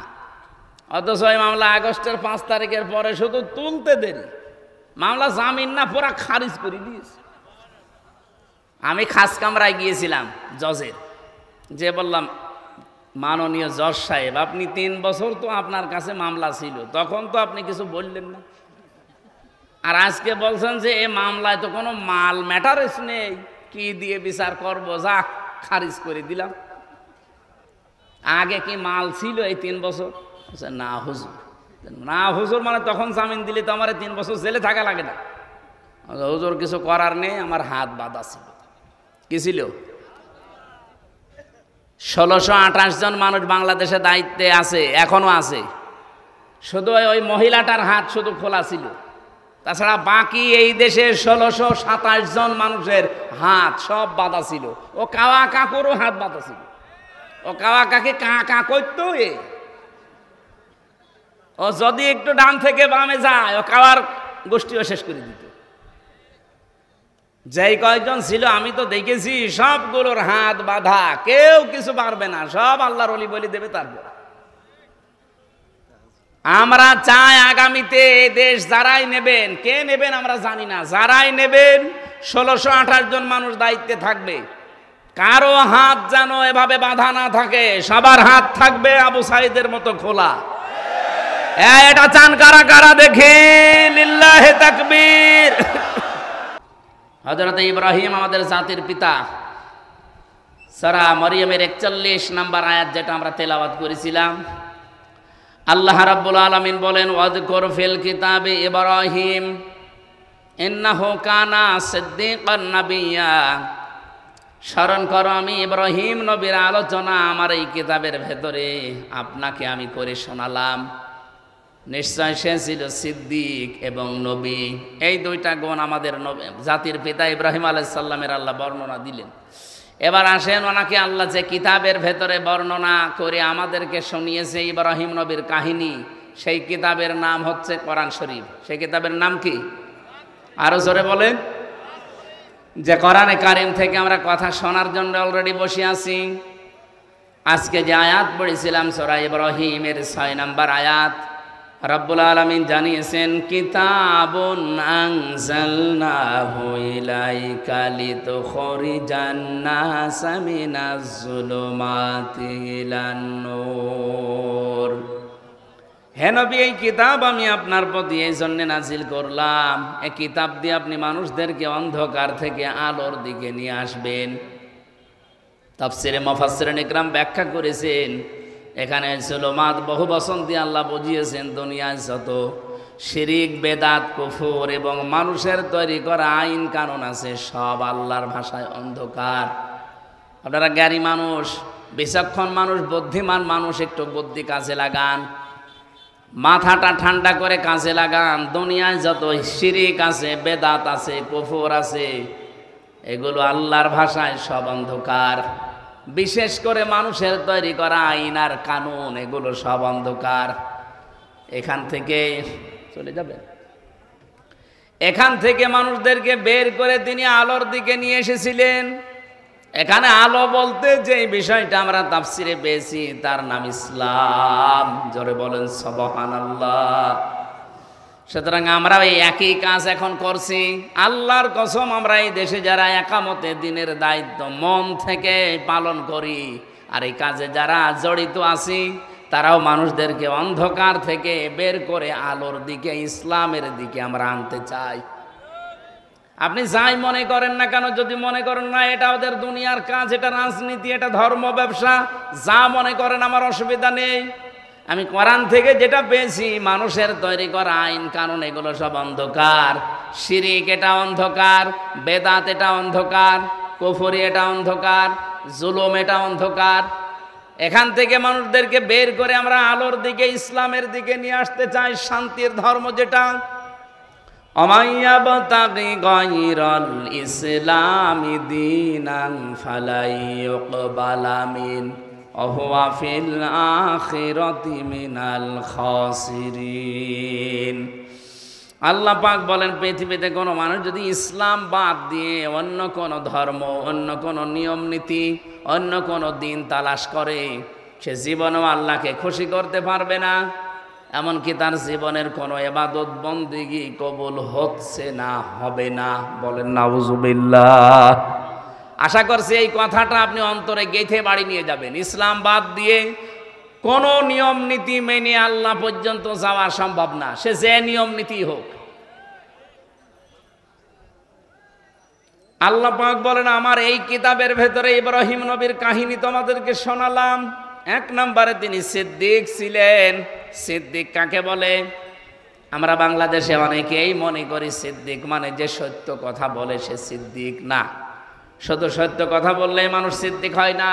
অথচ এই মামলা আগস্টের 5 তারিখের পরে শুধু তুলতে দেরি, মামলা জামিন না পুরা খারিজ করে দিয়েছে। আমি খাস কামরায় গিয়েছিলাম জজের, যে বললাম, মাননীয় জজ সাহেব, আপনি 3 বছর তো আপনার কাছে মামলা ছিল, তখন তো আপনি কিছু বললেন না, আর আজকে বলছেন যে এই মামলায় তো কোনো মাল ম্যাটারেস নেই, কি দিয়ে বিচার করব, যা খারিজ করে দিলাম। আগে কি মাল ছিল এই 3 বছর? না হুজুর। না হুজুর মানে তখন জামিন দিলে তো আমার 3 বছর জেলে থাকা লাগে না। হুজুর কিছু করার নেই, আমার হাত বাঁধা ছিল। কি ছিল? 1628 জন মানুষ বাংলাদেশে দায়িত্বে আছে, এখনো আছে। শুধু ওই মহিলাটার হাত শুধু খোলা ছিল, তাছাড়া বাকি এই দেশে 1627 জন মানুষের হাত সব বাঁধা ছিল। ও কাওয়া কাকুরও হাত বাঁধা ছিল। ও কাওয়া কাকে কা কা করতো, ও যদি একটু ডান থেকে বামে যায়, ও কাওয়ার গোষ্ঠীও শেষ করে দিত। যেই কয়েকজন ছিল আমি তো দেখেছি, সবগুলোর হাত বাঁধা, কেউ কিছু পারবে না, সব আল্লাহর ওলি বলি দেবে। তারপর আমরা চাই আগামীতে এই দেশ যারাই নেবেন, কে নেবেন আমরা জানি না, যারাই নেবেন 1628 জন মানুষ দায়িত্বে থাকবে, কারো হাত যেন এভাবে বাঁধা না থাকে, সবার হাত থাকবে আবু সাইদের মতো খোলা। এটা চান কারা কারা দেখি? লিল্লাহি তাকবীর। হযরত ইব্রাহিম আমাদের জাতির পিতা, সূরা মরিয়মের 41 নম্বর আয়াত যেটা আমরা তেলাওয়াত করেছিলাম, আল্লাহ রাব্বুল আলামিন বলেন, ওয়াযকুর ফিল কিতাবে ইব্রাহিম ইন্নাহু কানা সিদ্দীকান নাবিয়্যা। স্মরণ করো আমি ইব্রাহিম নবীর আলোচনা আমার এই কিতাবের ভেতরে আপনাকে আমি করে শোনালাম। নিশ্চয় সে ছিল সিদ্দিক এবং নবী। এই 2টা গুণ আমাদের জাতির পিতা ইব্রাহিম আলাইহিস সালামের আল্লাহ বর্ণনা দিলেন। এবার আসেন, ওনাকে আল্লাহ যে কিতাবের ভেতরে বর্ণনা করে আমাদেরকে শুনিয়েছে ইব্রাহিম নবীর কাহিনী, সেই কিতাবের নাম হচ্ছে কোরআন শরীফ। সেই কিতাবের নাম কি? আরো জোরে বলেন। যে কোরআনে কারিম থেকে আমরা কথা শোনার জন্য অলরেডি বসে আছি। আজকে যে আয়াত পড়েছিলাম সূরা ইব্রাহিমের 6 নম্বর আয়াত, রব্বুল আলামিন জানিয়েছেন, কিতাবুন আনজালনাহু ইলাইকা লিতুখরিজান নাসা মিনাজ যুলুমাতি ইলান নূর। হে নবী, এই কিতাব আমি আপনার প্রতি এই জন্য নাজিল করলাম, এই কিতাব দিয়ে আপনি মানুষদেরকে অন্ধকার থেকে আলোর দিকে নিয়ে আসবেন। তাফসিরে মুফাসসিরিন ইকরাম ব্যাখ্যা করেছেন, এখানে জুলুমাত বহু বচন দিয়ে আল্লাহ বুঝিয়েছেন, দুনিয়ায় যত শিরিক, বেদাত, কুফর এবং মানুষের তৈরি করা আইন কানুন আছে, সব আল্লাহর ভাষায় অন্ধকার। আপনারা জ্ঞানী মানুষ, বিচক্ষণ মানুষ, বুদ্ধিমান মানুষ, একটু বুদ্ধি কাজে লাগান, মাথাটা ঠান্ডা করে কাজে লাগান। দুনিয়ায় যত শিরিক আছে, বেদাত আছে, কুফর আছে, এগুলো আল্লাহর ভাষায় সব অন্ধকার। বিশেষ করে মানুষের তৈরি করা আইন আর কানুন, এগুলো সব অন্ধকার। এখান থেকে চলে যাবে, এখান থেকে মানুষদেরকে বের করে তিনি আলোর দিকে নিয়ে এসেছিলেন। এখানে আলো বলতে যে বিষয়টা আমরা তাফসিরে পেয়েছি, তার নাম ইসলাম। জোরে বলেন সুবহানাল্লাহ। সুতরাং আমরা এই একই কাজ এখন করছি। আল্লাহর কসম, আমরা এই দেশে যারা একামতে দিনের দায়িত্ব মন থেকে পালন করি, আর এই কাজে যারা জড়িত আছি, তারাও মানুষদেরকে অন্ধকার থেকে বের করে আলোর দিকে, ইসলামের দিকে আমরা আনতে চাই। আপনি যাই মনে করেন না কেন, যদি মনে করেন না এটা ওদের দুনিয়ার কাজ, এটা রাজনীতি, এটা ধর্ম ব্যবসা, যা মনে করেন আমার অসুবিধা নেই। আমি কোরআন থেকে যেটা পেয়েছি, মানুষের তৈরি করা আইন কানুন এগুলো সব অন্ধকার। শিরিক এটা অন্ধকার, বেদাত এটা অন্ধকার, কুফরি এটা অন্ধকার, জুলুম এটা অন্ধকার। এখান থেকে মানুষদেরকে বের করে আমরা আলোর দিকে, ইসলামের দিকে নিয়ে আসতে চাই, শান্তির ধর্ম যেটা। অমাইয়াবতাগি গায়রাল ইসলামি দীনান ফালাই ইউকবালা মিন ওয়া ফিল আখিরাতি মিনাল খাসিরিন। আল্লাহ পাক বলেন, পৃথিবীতে কোনো মানুষ যদি ইসলাম বাদ দিয়ে অন্য কোনো ধর্ম, অন্য কোনো নিয়ম নীতি, অন্য কোনো দিন তালাশ করে, সে জীবনেও আল্লাহকে খুশি করতে পারবে না। এমনকি তার জীবনের কোনো ইবাদত বন্দেগী কবুল হচ্ছে না, হবে না। বলেন নাউজুবিল্লাহ। আশা করছি এই কথাটা আপনি অন্তরে গেঁথে বাড়ি নিয়ে যাবেন। ইসলাম বাদ দিয়ে কোনো নিয়ম নীতি মেনে আল্লাহ পর্যন্ত যাওয়া সম্ভব না, সে যে নিয়ম নীতি হোক। আল্লাহ পাক বলেন, আমার এই কিতাবের ভেতরে ইব্রাহিম নবীর কাহিনী তোমাদেরকে শোনালাম। এক নম্বরে তিনি সিদ্দিক ছিলেন। সিদ্দিক কাকে বলে? আমরা বাংলাদেশে অনেকেই মনে করি সিদ্দিক মানে যে সত্য কথা বলে সে সিদ্দিক। না, শুধু সত্য কথা বললেই মানুষ সিদ্দিক হয় না।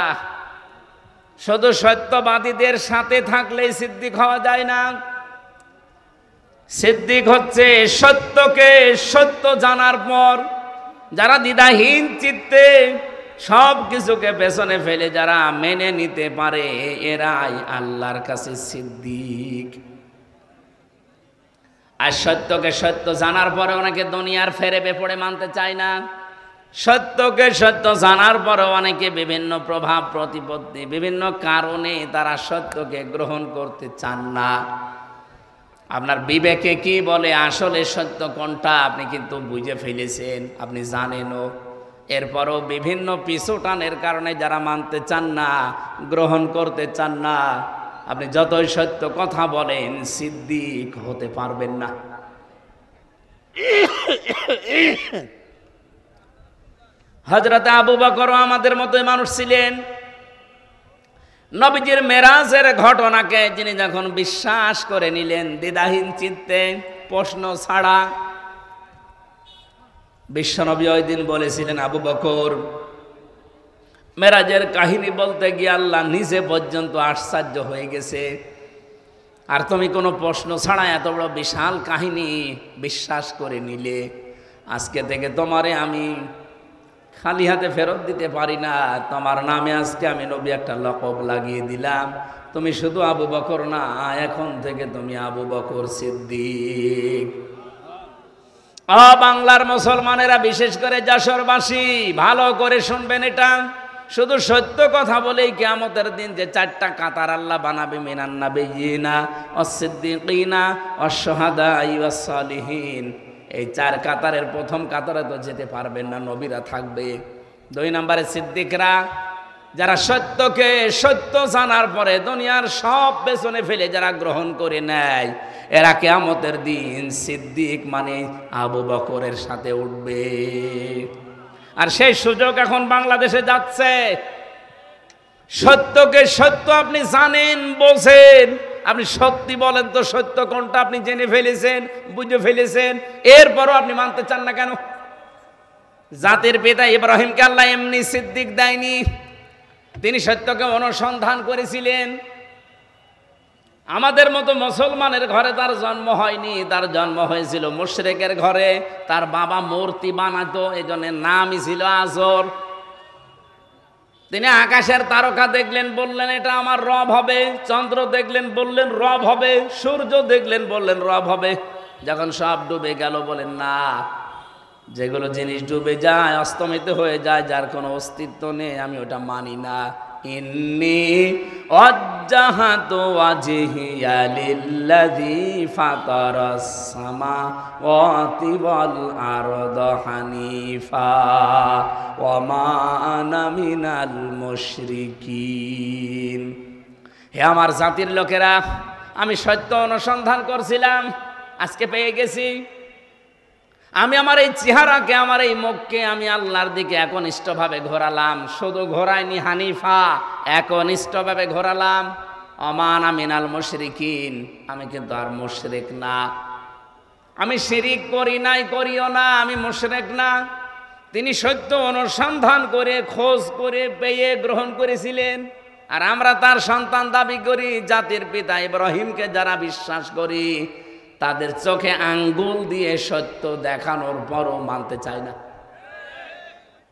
শুধু সত্যবাদীদের সাথে থাকলেই সিদ্দিক হওয়া যায় না। সিদ্দিক হচ্ছে সত্যকে সত্য জানার পর যারা দ্বিধাহীন চিত্তে সব কিছুকে পেছনে ফেলে যারা মেনে নিতে পারে, এরাই আল্লাহর কাছে সিদ্দিক। আর সত্যকে সত্য জানার পরে অনেকে দুনিয়ার ফেরে বেপড়ে মানতে চায় না। সত্যকে সত্য জানার পরে অনেকে বিভিন্ন প্রভাব প্রতিপত্তি, বিভিন্ন কারণে তারা সত্যকে গ্রহণ করতে চান না। আপনার বিবেকে কি বলে আসলে সত্য কোনটা আপনি কিন্তু বুঝে ফেলেছেন, আপনি জানেনও। এরপরও বিভিন্ন পিছুটানের কারণে যারা মানতে চান না, গ্রহণ করতে চান না, আপনি যতই সত্য কথা বলেন সিদ্দিক হতে পারবেন না। হযরত আবু বকর আমাদের মতোই মানুষ ছিলেন। নবীজির মেরাজের ঘটনাকে যিনি যখন বিশ্বাস করে নিলেন দ্বিধাহীন চিত্তে, প্রশ্ন ছাড়া, বিশ্বনবী ওই দিন বলেছিলেন, আবু বকর, মেরাজের কাহিনী বলতে গিয়ে আল্লাহ নিজে পর্যন্ত আশ্চর্য হয়ে গেছে, আর তুমি কোনো প্রশ্ন ছাড়া এত বড় বিশাল কাহিনী বিশ্বাস করে নিলে। আজকে থেকে তোমারে আমি খালি হাতে ফেরত দিতে পারি না। তোমার নামে আজকে আমি নবী একটা লকব লাগিয়ে দিলাম। তুমি শুধু আবু বকর না, এখন থেকে তুমি আবু বকর সিদ্দিক। বাংলার মুসলমানেরা, বিশেষ করে যশোরবাসী, ভালো করে শুনবেন এটা। শুধু সত্য কথা বলেই কিয়ামতের দিন যে চারটা কাতার আল্লাহ বানাবে, মিনান নাবিয়িনা ওয়াস-সিদ্দিকিনা ওয়াশ-শুহাদা ওয়াস-সালিহিন, এই চার কাতারের প্রথম কাতারে তো যেতে পারবেন না, নবীরা থাকবে। 2 নম্বরে সিদ্দিকরা, যারা সত্যকে সত্য জানার পরে দুনিয়ার সব পেছনে ফেলে যারা গ্রহণ করে নেয়, এরা কিয়ামতের দিন সিদ্দিক মানে আবু বকরের সাথে উঠবে। আর সেই সুযোগ এখন বাংলাদেশে যাচ্ছে। সত্যকে সত্য আপনি জানেন, বোঝেন, আপনি সত্যি বলেন তো সত্য কোনটা আপনি জেনে ফেলেছেন, বুঝে ফেলেছেন, এরপরও আপনি মানতে চান না কেন? জাতির পিতা ইব্রাহিমকে আল্লাহ এমনি সিদ্দিক দেয়নি, তিনি সত্যকে অনুসন্ধান করেছিলেন। আমাদের মতো মুসলমানের ঘরে তার জন্ম হয়নি, তার জন্ম হয়েছিল মুশরিকের ঘরে। তার বাবা মূর্তি বানাতো, এজন্য নামই ছিল আজর। তিনি আকাশের তারকা দেখলেন, বললেন এটা আমার রব হবে। চন্দ্র দেখলেন, বললেন রব হবে। সূর্য দেখলেন, বললেন রব হবে। যখন সব ডুবে গেল, বলেন না, যেগুলো জিনিস ডুবে যায়, অস্তমিত হয়ে যায়, যার কোনো অস্তিত্ব নেই, আমি ওটা মানি না। ইন্নী ওয়াজ্জাহাতু ওয়াজহিয়া লিল্লাযী ফাতারাস সামাওয়াতি ওয়াল আরদা হানিফা ওয়া মা আনা মিনাল মুশরিকিন। হে আমার জাতির লোকেরা, আমি সত্য অনুসন্ধান করছিলাম, আজকে পেয়ে গেছি। আমি আমার এই চেহারাকে, আমার এই মুখকে আমি আল্লাহর দিকে একনিষ্ঠভাবে ঘোরালাম। শুধু ঘোরাইনি হানিফা, একনিষ্ঠভাবে ঘোরালাম। অমান আমিনাল মুশরিকিন, আমি কিন্তু আর মুশরিক না, আমি শিরিক করি নাই, করিও না, আমি মুশরিক না। তিনি সত্য অনুসন্ধান করে খোঁজ করে পেয়ে গ্রহণ করেছিলেন। আর আমরা তার সন্তান দাবি করি। জাতির পিতা ইব্রাহিমকে যারা বিশ্বাস করি, তাদের চোখে আঙ্গুল দিয়ে সত্য দেখানোর পরও মানতে চায় না।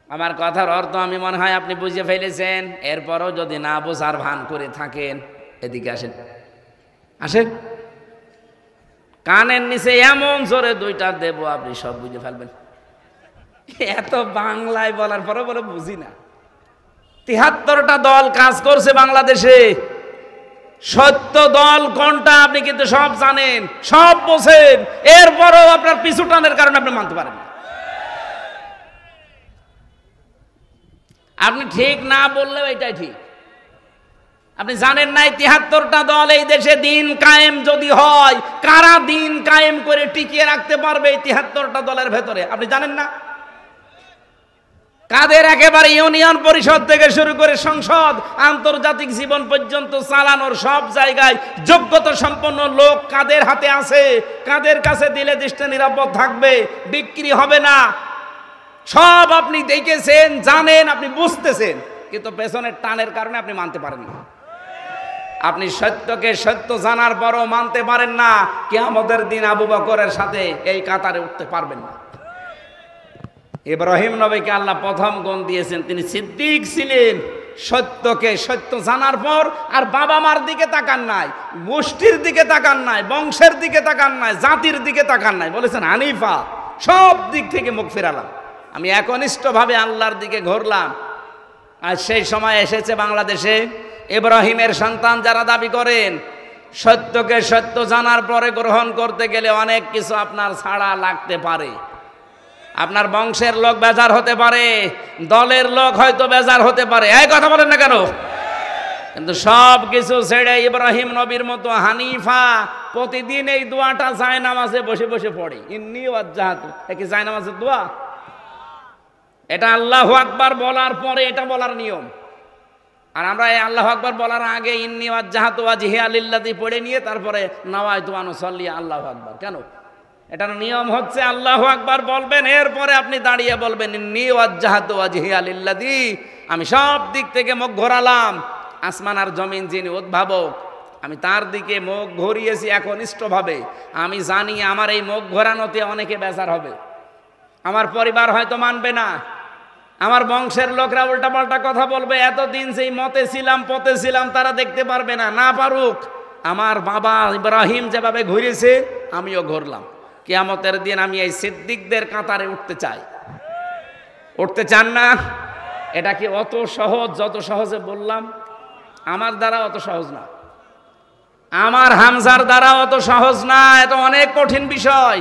আমার কথার অর্থ আমি মনে হয় আপনি বুঝে ফেলেছেন। এরপরও যদি না বোঝার ভান করে থাকেন, এদিকে আসেন, আসেন, কানের নিচে এমন জোরে দুইটা দেব, আপনি সব বুঝে ফেলবেন। এত বাংলায় বলার পরও বলে বুঝি না। ৭৩টা দল কাজ করছে বাংলাদেশে। সত্য দল কোনটা আপনি কিন্তু সব জানেন, সব বোঝেন, এরপরও আপনার পিছু টানের কারণে আপনি মানতে পারেন না। আপনি ঠিক না বললেও এটাই ঠিক। আপনি জানেন না ৭৩টা দল এই দেশে দিন কায়েম যদি হয়, কারা দিন কায়েম করে টিকিয়ে রাখতে পারবে এই ৭৩টা দলের ভেতরে, আপনি জানেন না? কাদের একেবারে ইউনিয়ন পরিষদ থেকে শুরু করে সংসদ, আন্তর্জাতিক জীবন পর্যন্ত চালানোর সব জায়গায় যোগ্যতা সম্পন্ন লোক কাদের হাতে আছে, কাদের কাছে দিলে দেশটা নিরাপদ থাকবে, বিক্রি হবে না, সব আপনি দেখেছেন, জানেন, আপনি বুঝতেছেন, কিন্তু পেছনের টানের কারণে আপনি মানতে পারেন না। আপনি সত্যকে সত্য জানার পরও মানতে পারেন না। কিয়ামতের দিন আবু বকরের সাথে এই কাতারে উঠতে পারবেন না। ইব্রাহিম নবীকে আল্লাহ প্রথম গুণ দিয়েছেন, তিনি সিদ্দিক ছিলেন। সত্যকে সত্য জানার পর আর বাবা মার দিকে তাকান নাই, গোষ্ঠীর দিকে তাকান নাই, বংশের দিকে তাকান নাই, জাতির দিকে তাকান নাই, বলেছেন হানিফা, সব দিক থেকে মুখ ফেরালাম, আমি একনিষ্ঠভাবে আল্লাহর দিকে ঘুরলাম। আর সেই সময় এসেছে বাংলাদেশে ইব্রাহিমের সন্তান যারা দাবি করেন, সত্যকে সত্য জানার পরে গ্রহণ করতে গেলে অনেক কিছু আপনার ছাড়া লাগতে পারে। আপনার বংশের লোক বেজার হতে পারে, দলের লোক হয়তো বেজার হতে পারে, এই কথা বলেন না কেন? কিন্তু সব কিছু ছেড়ে ইব্রাহিম নবীর মতো হানিফা প্রতিদিন এই দোয়াটা জায়নামাজে বসে বসে পড়ে। ইন্নী ওয়াজ্জাহাতু, কি জায়নামাজের দোয়া? এটা আল্লাহু আকবার বলার পরে এটা বলার নিয়ম। আর আমরা এই আল্লাহু আকবার বলার আগে ইন্নী ওয়াজ্জাহাতু ওয়াজহিয়া লিল্লাযী পড়ে নিয়ে তারপরে নাওয়াইতু আন উসাল্লি আল্লাহু আকবার। কেন? এটার নিয়ম হচ্ছে আল্লাহু আকবার বলবেন, এরপরে আপনি দাঁড়িয়ে বলবেন ইন্নী ওয়াজ্জাহাতু ওয়াজহিয়া লিল্লাযী, আমি সব দিক থেকে মুখ ঘোরালাম, আসমান আর জমিন যিনি উদ্ভাবক, আমি তার দিকে মুখ ঘুরিয়েছি একনিষ্ঠভাবে। আমি জানি আমার এই মুখ ঘোরানোতে অনেকে বেজার হবে, আমার পরিবার হয়তো মানবে না, আমার বংশের লোকরা উল্টাপাল্টা কথা বলবে, এতদিন যেই মতে ছিলাম পথে ছিলাম তারা দেখতে পারবে না, না পারুক। আমার বাবা ইব্রাহিম যেভাবে ঘুরেছে আমিও ঘুরলাম। কিয়ামতের দিন আমি এই সিদ্দিকদের কাতারে উঠতে চাই। উঠতে চান না? এটা কি অত সহজ? যত সহজে বললাম, আমার দ্বারা অত সহজ না, আমার হামজার দ্বারা অত সহজ না, এটা অনেক কঠিন বিষয়।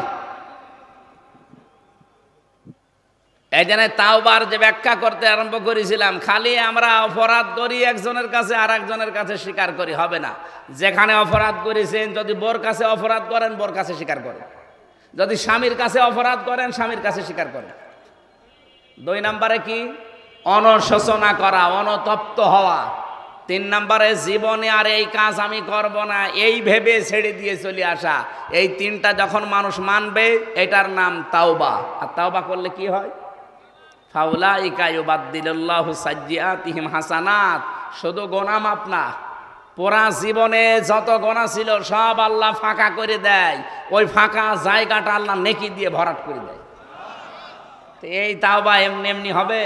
এই জন্য তাওবার যে ব্যাখ্যা করতে আরম্ভ করেছিলাম, খালি আমরা অপরাধ করি একজনের কাছে আর একজনের কাছে স্বীকার করি হবে না। যেখানে অপরাধ করেছেন, যদি বোর কাছে অপরাধ করেন বোর কাছে স্বীকার করেন, যদি স্বামীর কাছে অপরাধ করেন স্বামীর কাছে স্বীকার করেন। 2 নম্বরে কি? অনুশোচনা করা, অনুতপ্ত হওয়া। 3 নম্বরে জীবনে আর এই কাজ আমি করব না এই ভেবে ছেড়ে দিয়ে চলে আসা। এই 3টা যখন মানুষ মানবে এটার নাম তাওবা। আর তাওবা করলে কি হয়? ফাউলাইকা ইউবাদদিলুল্লাহু সাইয়্যাতিহিম হাসানাত। শুধু গোনা মাপ না, পুরা জীবনে যত গোনা ছিল সব আল্লাহ ফাঁকা করে দেয়, ওই ফাঁকা জায়গাটা আল্লাহ নেকি দিয়ে ভরাট করে দেয়। এই তাওবা এমনি এমনি হবে?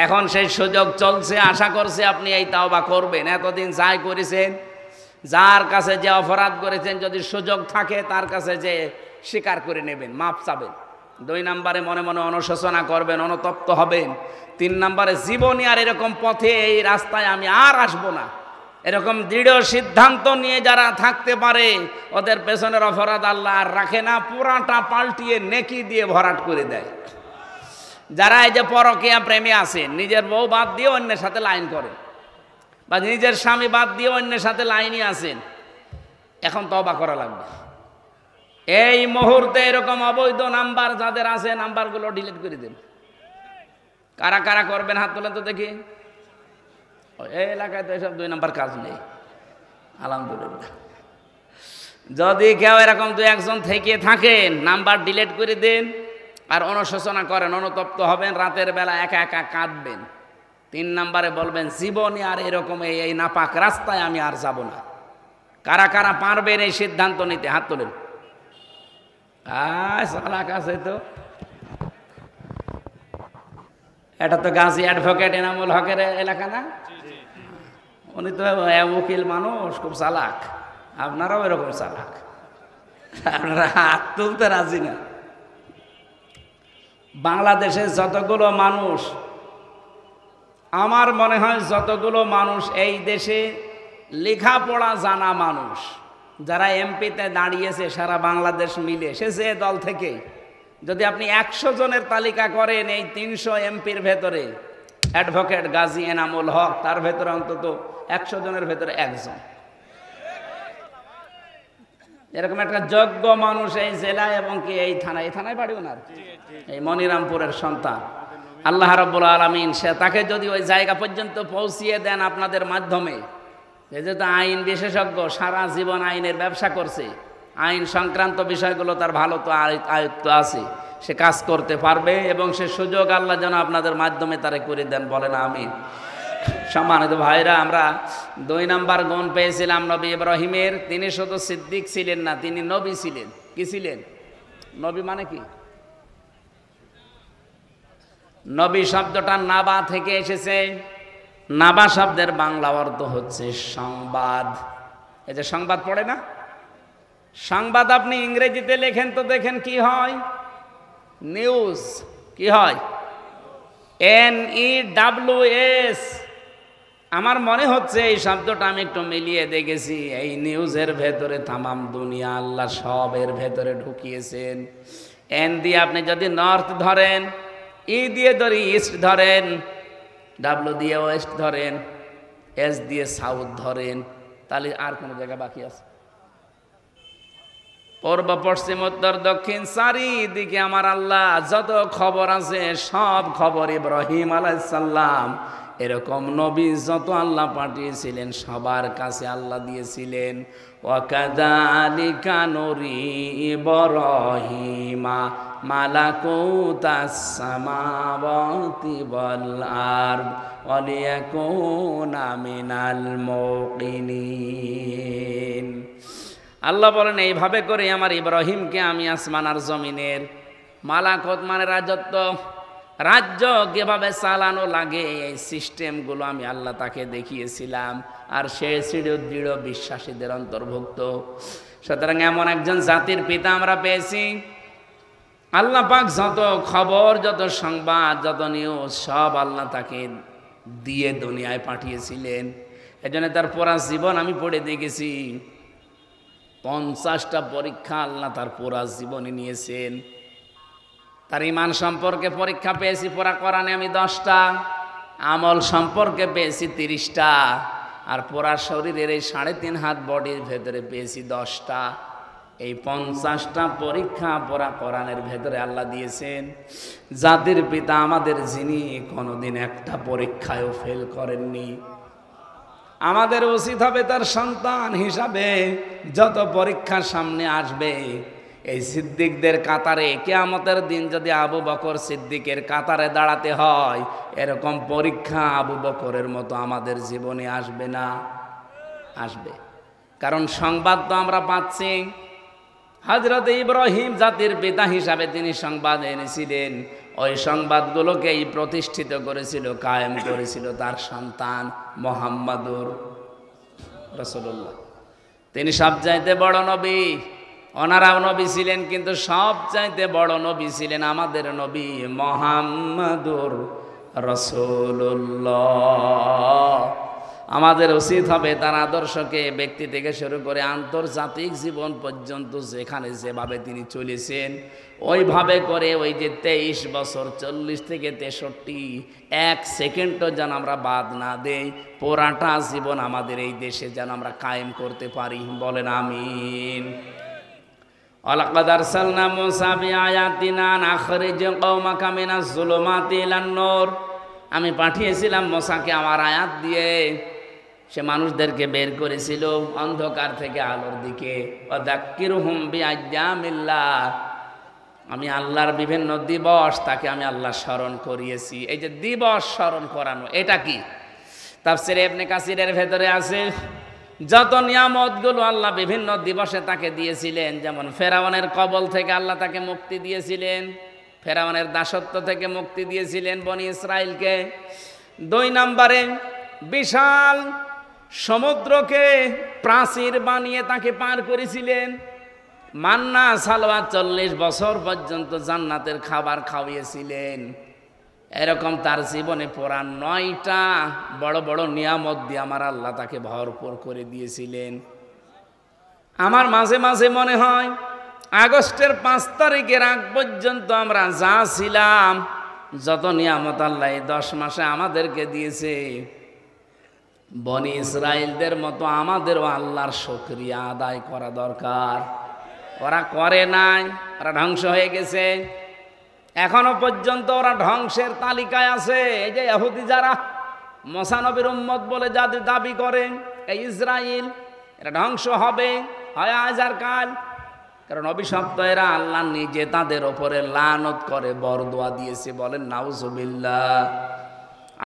এখন সেই সুযোগ চলছে, আশা করছে আপনি এই তাওবা করবেন। এতদিন যাই করেছেন, যার কাছে যে অপরাধ করেছেন, যদি সুযোগ থাকে তার কাছে যে স্বীকার করে নেবেন, মাপ চাবেন। 2 নম্বরে মনে মনে অনুশোচনা করবেন, অনুতপ্ত হবেন। 3 নম্বরে জীবনে আর এরকম পথে এই রাস্তায় আমি আর আসবো না, এরকম দৃঢ় সিদ্ধান্ত নিয়ে যারা থাকতে পারে ওদের পেছনের অপরাধ আল্লাহ আর রাখে না, পুরাটা পাল্টিয়ে নেকি দিয়ে ভরাট করে দেয়। যারা এই যে পরকীয়া প্রেমে আছেন, নিজের বউ বাদ দিয়ে অন্যের সাথে লাইন করেন, বা নিজের স্বামী বাদ দিয়ে অন্যের সাথে লাইনই আছেন, এখন তওবা করা লাগবে। এই মুহূর্তে এরকম অবৈধ নাম্বার যাদের আছে নাম্বারগুলো ডিলিট করে দেন। কারা কারা করবেন হাত তোলেন তো দেখি। এই এলাকায় তো এসব 2 নাম্বার কাজ নেই, আলহামদুলিল্লাহ। যদি কেউ এরকম 2-1 থেকে থাকেন, নাম্বার ডিলিট করে দেন আর অনুশোচনা করেন, অনুতপ্ত হবেন, রাতের বেলা একা একা কাঁদবেন। 3 নাম্বারে বলবেন জীবনে আর এরকম এই নাপাক রাস্তায় আমি আর যাব না। কারা কারা পারবেন এই সিদ্ধান্ত নিতে হাত তোলেন। চালাক আছে তো। এটা তো গাজী অ্যাডভোকেট এনামুল হকের এলাকা না? উনি তো উকিল মানুষ, খুব চালাক। আপনারাও এরকম চালাক, আপনারা হাত তুলতে রাজি না। বাংলাদেশের যতগুলো মানুষ, আমার মনে হয় যতগুলো মানুষ এই দেশে লেখাপড়া জানা মানুষ, যারা এমপিতে দাঁড়িয়েছে সারা বাংলাদেশ মিলে, সে যে দল থেকে, যদি আপনি 100 জনের তালিকা করেন, এই 300 এমপির ভেতরে অ্যাডভোকেট গাজী এনামুল হক, তার ভেতরে অন্তত 100 জনের ভেতরে 1 জন এরকম একটা যোগ্য মানুষ এই জেলায় এবং কি এই থানায় বাড়ি ওনার, এই মনিরামপুরের সন্তান। আল্লাহ রাব্বুল আলামিন সে তাকে যদি ওই জায়গা পর্যন্ত পৌঁছিয়ে দেন আপনাদের মাধ্যমে, যেহেতু আইন বিশেষজ্ঞ, সারা জীবন আইনের ব্যবসা করছে, আইন সংক্রান্ত বিষয়গুলো তার ভালো তো আয়ত্ত আছে, সে কাজ করতে পারবে এবং সে সুযোগ আল্লাহ যেন আপনাদের মাধ্যমে তারে করে দেন, বলেন আমিন। সম্মানিত ভাইরা, আমরা 2 নাম্বার গুণ পেয়েছিলাম নবী ইব্রাহিমের। তিনি শুধু সিদ্দিক ছিলেন না, তিনি নবী ছিলেন। কি ছিলেন? নবী মানে কি? নবী শব্দটা নাবা থেকে এসেছে। নাবা শব্দের বাংলা অর্থ হচ্ছে সংবাদ। এই যে সংবাদ পড়ে না, সংবাদ আপনি ইংরেজিতে লেখেন তো দেখেন কি হয়, নিউজ। কি হয়? NEWS। আমার মনে হচ্ছে এই শব্দটা আমি একটু মিলিয়ে দেখেছি, এই নিউজের ভেতরে তামাম দুনিয়া আল্লাহ সব এর ভেতরে ঢুকিয়েছেন। এন দিয়ে আপনি যদি নর্থ ধরেন, ই দিয়ে ধরি ইস্ট ধরেন, ডাব্লু দিয়ে ওয়েস্ট ধরেন, এস দিয়ে সাউথ ধরেন, তাহলে আর কোনো জায়গা বাকি আছে? পূর্ব পশ্চিম উত্তর দক্ষিণ চারিদিকে আমার আল্লাহ যত খবর আছে সব খবর ইব্রাহিম আলাইহিস সালাম এরকম নবী যত আল্লাহ পাঠিয়েছিলেন সবার কাছে আল্লাহ দিয়েছিলেন। ওয়াকাযালিকা নুরি ইব্রাহিমা মালাকুতাস সামাওয়াতি ওয়াল আরদ ওয়ালিয়াকুনা মিনাল মুকিনিন। আল্লাহ বলেন এইভাবে করে আমার ইব্রাহিমকে আমি আসমান আর জমিনের মালাকুত মানে রাজত্ব, রাজ্য কিভাবে চালানো লাগে এই সিস্টেমগুলো আমি আল্লাহ তাকে দেখিয়েছিলাম, আর সে দৃঢ় বিশ্বাসীদের অন্তর্ভুক্ত। সুতরাং এমন একজন জাতির পিতা আমরা পেয়েছি। আল্লাহ পাক যত খবর, যত সংবাদ, যত নিউজ সব আল্লাহ তাকে দিয়ে দুনিয়ায় পাঠিয়েছিলেন। এজন্য তার পুরা জীবন আমি পড়ে দেখেছি, 50টা পরীক্ষা আল্লাহ তার পুরা জীবনে নিয়েছেন। তার ঈমান সম্পর্কে পরীক্ষা পেয়েছি পুরা কোরআনে আমি 10টা, আমল সম্পর্কে পেয়েছি 30টা, আর পুরা শরীরের এই 3.5 হাত বডির ভেতরে পেয়েছি 10টা। এই 50টা পরীক্ষা পুরা কোরআনের ভেতরে আল্লাহ দিয়েছেন। জাতির পিতা আমাদের, যিনি কোনোদিন একটা পরীক্ষায়ও ফেল করেননি। আমাদের উচিত হবে তার সন্তান হিসাবে যত পরীক্ষা সামনে আসবে, এই সিদ্দিকদের কাতারে কিয়ামতের দিন যদি আবু বকর সিদ্দিকের কাতারে দাঁড়াতে হয়, এরকম পরীক্ষা আবু বকরের মতো আমাদের জীবনে আসবে না? আসবে। কারণ সংবাদ তো আমরা পাচ্ছি। হযরত ইব্রাহিম জাতির পিতা হিসাবে তিনি সংবাদ এনেছিলেন, ওই সংবাদগুলোকেই প্রতিষ্ঠিত করেছিল, কায়েম করেছিল তার সন্তান মুহাম্মাদুর রাসূলুল্লাহ। তিনি সবচাইতে বড় নবী। ওনারাও নবী ছিলেন, কিন্তু সবচাইতে বড় নবী ছিলেন আমাদের নবী মুহাম্মাদুর রাসূলুল্লাহ। আমাদের উচিত হবে তার আদর্শকে ব্যক্তি থেকে শুরু করে আন্তর্জাতিক জীবন পর্যন্ত যেখানে যেভাবে তিনি চলেছেন ওইভাবে করে, ওই যে 23 বছর 40 থেকে 63 এক সেকেন্ডও যেন আমরা বাদ না দেই, পুরাটা জীবন আমাদের এই দেশে যেন আমরা কায়েম করতে পারি, বলেন আমিন। ওয়ালাকাদ আরসালনা মূসা বিআয়াতিনা আন আখরিজ কওমাকা মিনাজ যুলুমাতি ইলান নূর। আমি পাঠিয়েছিলাম মূসাকে আমার আয়াত দিয়ে, সে মানুষদেরকে বের করেছিল অন্ধকার থেকে আলোর দিকে। ওয়াযাক্কিরুহুম বিআইয়ামিল্লাহ, আমি আল্লাহর বিভিন্ন দিবস তাকে আমি আল্লাহ স্মরণ করিয়েছি। এই যে দিবস স্মরণ করানো, এটা কি? তাফসীরে ইবনে কাসিরের ভেতরে আছে যত নিয়ামতগুলো আল্লাহ বিভিন্ন দিবসে তাকে দিয়েছিলেন, যেমন ফেরাউনের কবল থেকে আল্লাহ তাকে মুক্তি দিয়েছিলেন, ফেরাউনের দাসত্ব থেকে মুক্তি দিয়েছিলেন বনি ইসরাইলকে। 2 নম্বরে বিশাল সমুদ্রকে প্রাচীর বানিয়ে তাকে পার করেছিলেন। মান্না সালওয়া 40 বছর পর্যন্ত জান্নাতের খাবার খাওয়িয়েছিলেন। এরকম তার জীবনে পুরা 9টা বড় বড় নিয়ামত দিয়ে আমার আল্লাহ তাকে ভরপুর করে দিয়েছিলেন। আমার মাঝে মাঝে মনে হয় আগস্টের 5 তারিখের আগ পর্যন্ত আমরা যা ছিলাম, যত নিয়ামত আল্লাহ 10 মাসে আমাদেরকে দিয়েছে, বনি ইসরাইলদের মতো আমাদেরও আল্লাহর শুকরিয়া আদায় করা দরকার। ওরা করে নাই, ওরা ধ্বংস হয়ে গেছে। এখনো পর্যন্ত ওরা ধ্বংসের তালিকায় আছে। এই যে ইহুদি যারা মুসা নবীর উম্মত বলে যাদের দাবি করে, এই ইসরাইল, এরা ধ্বংস হবে হয় আজ আর কাল। কারণ অভিশপ্ত এরা, আল্লাহ নিজে তাদের ওপরে লানত করে বরদোয়া দিয়েছে। বলেন নাউজুবিল্লাহ।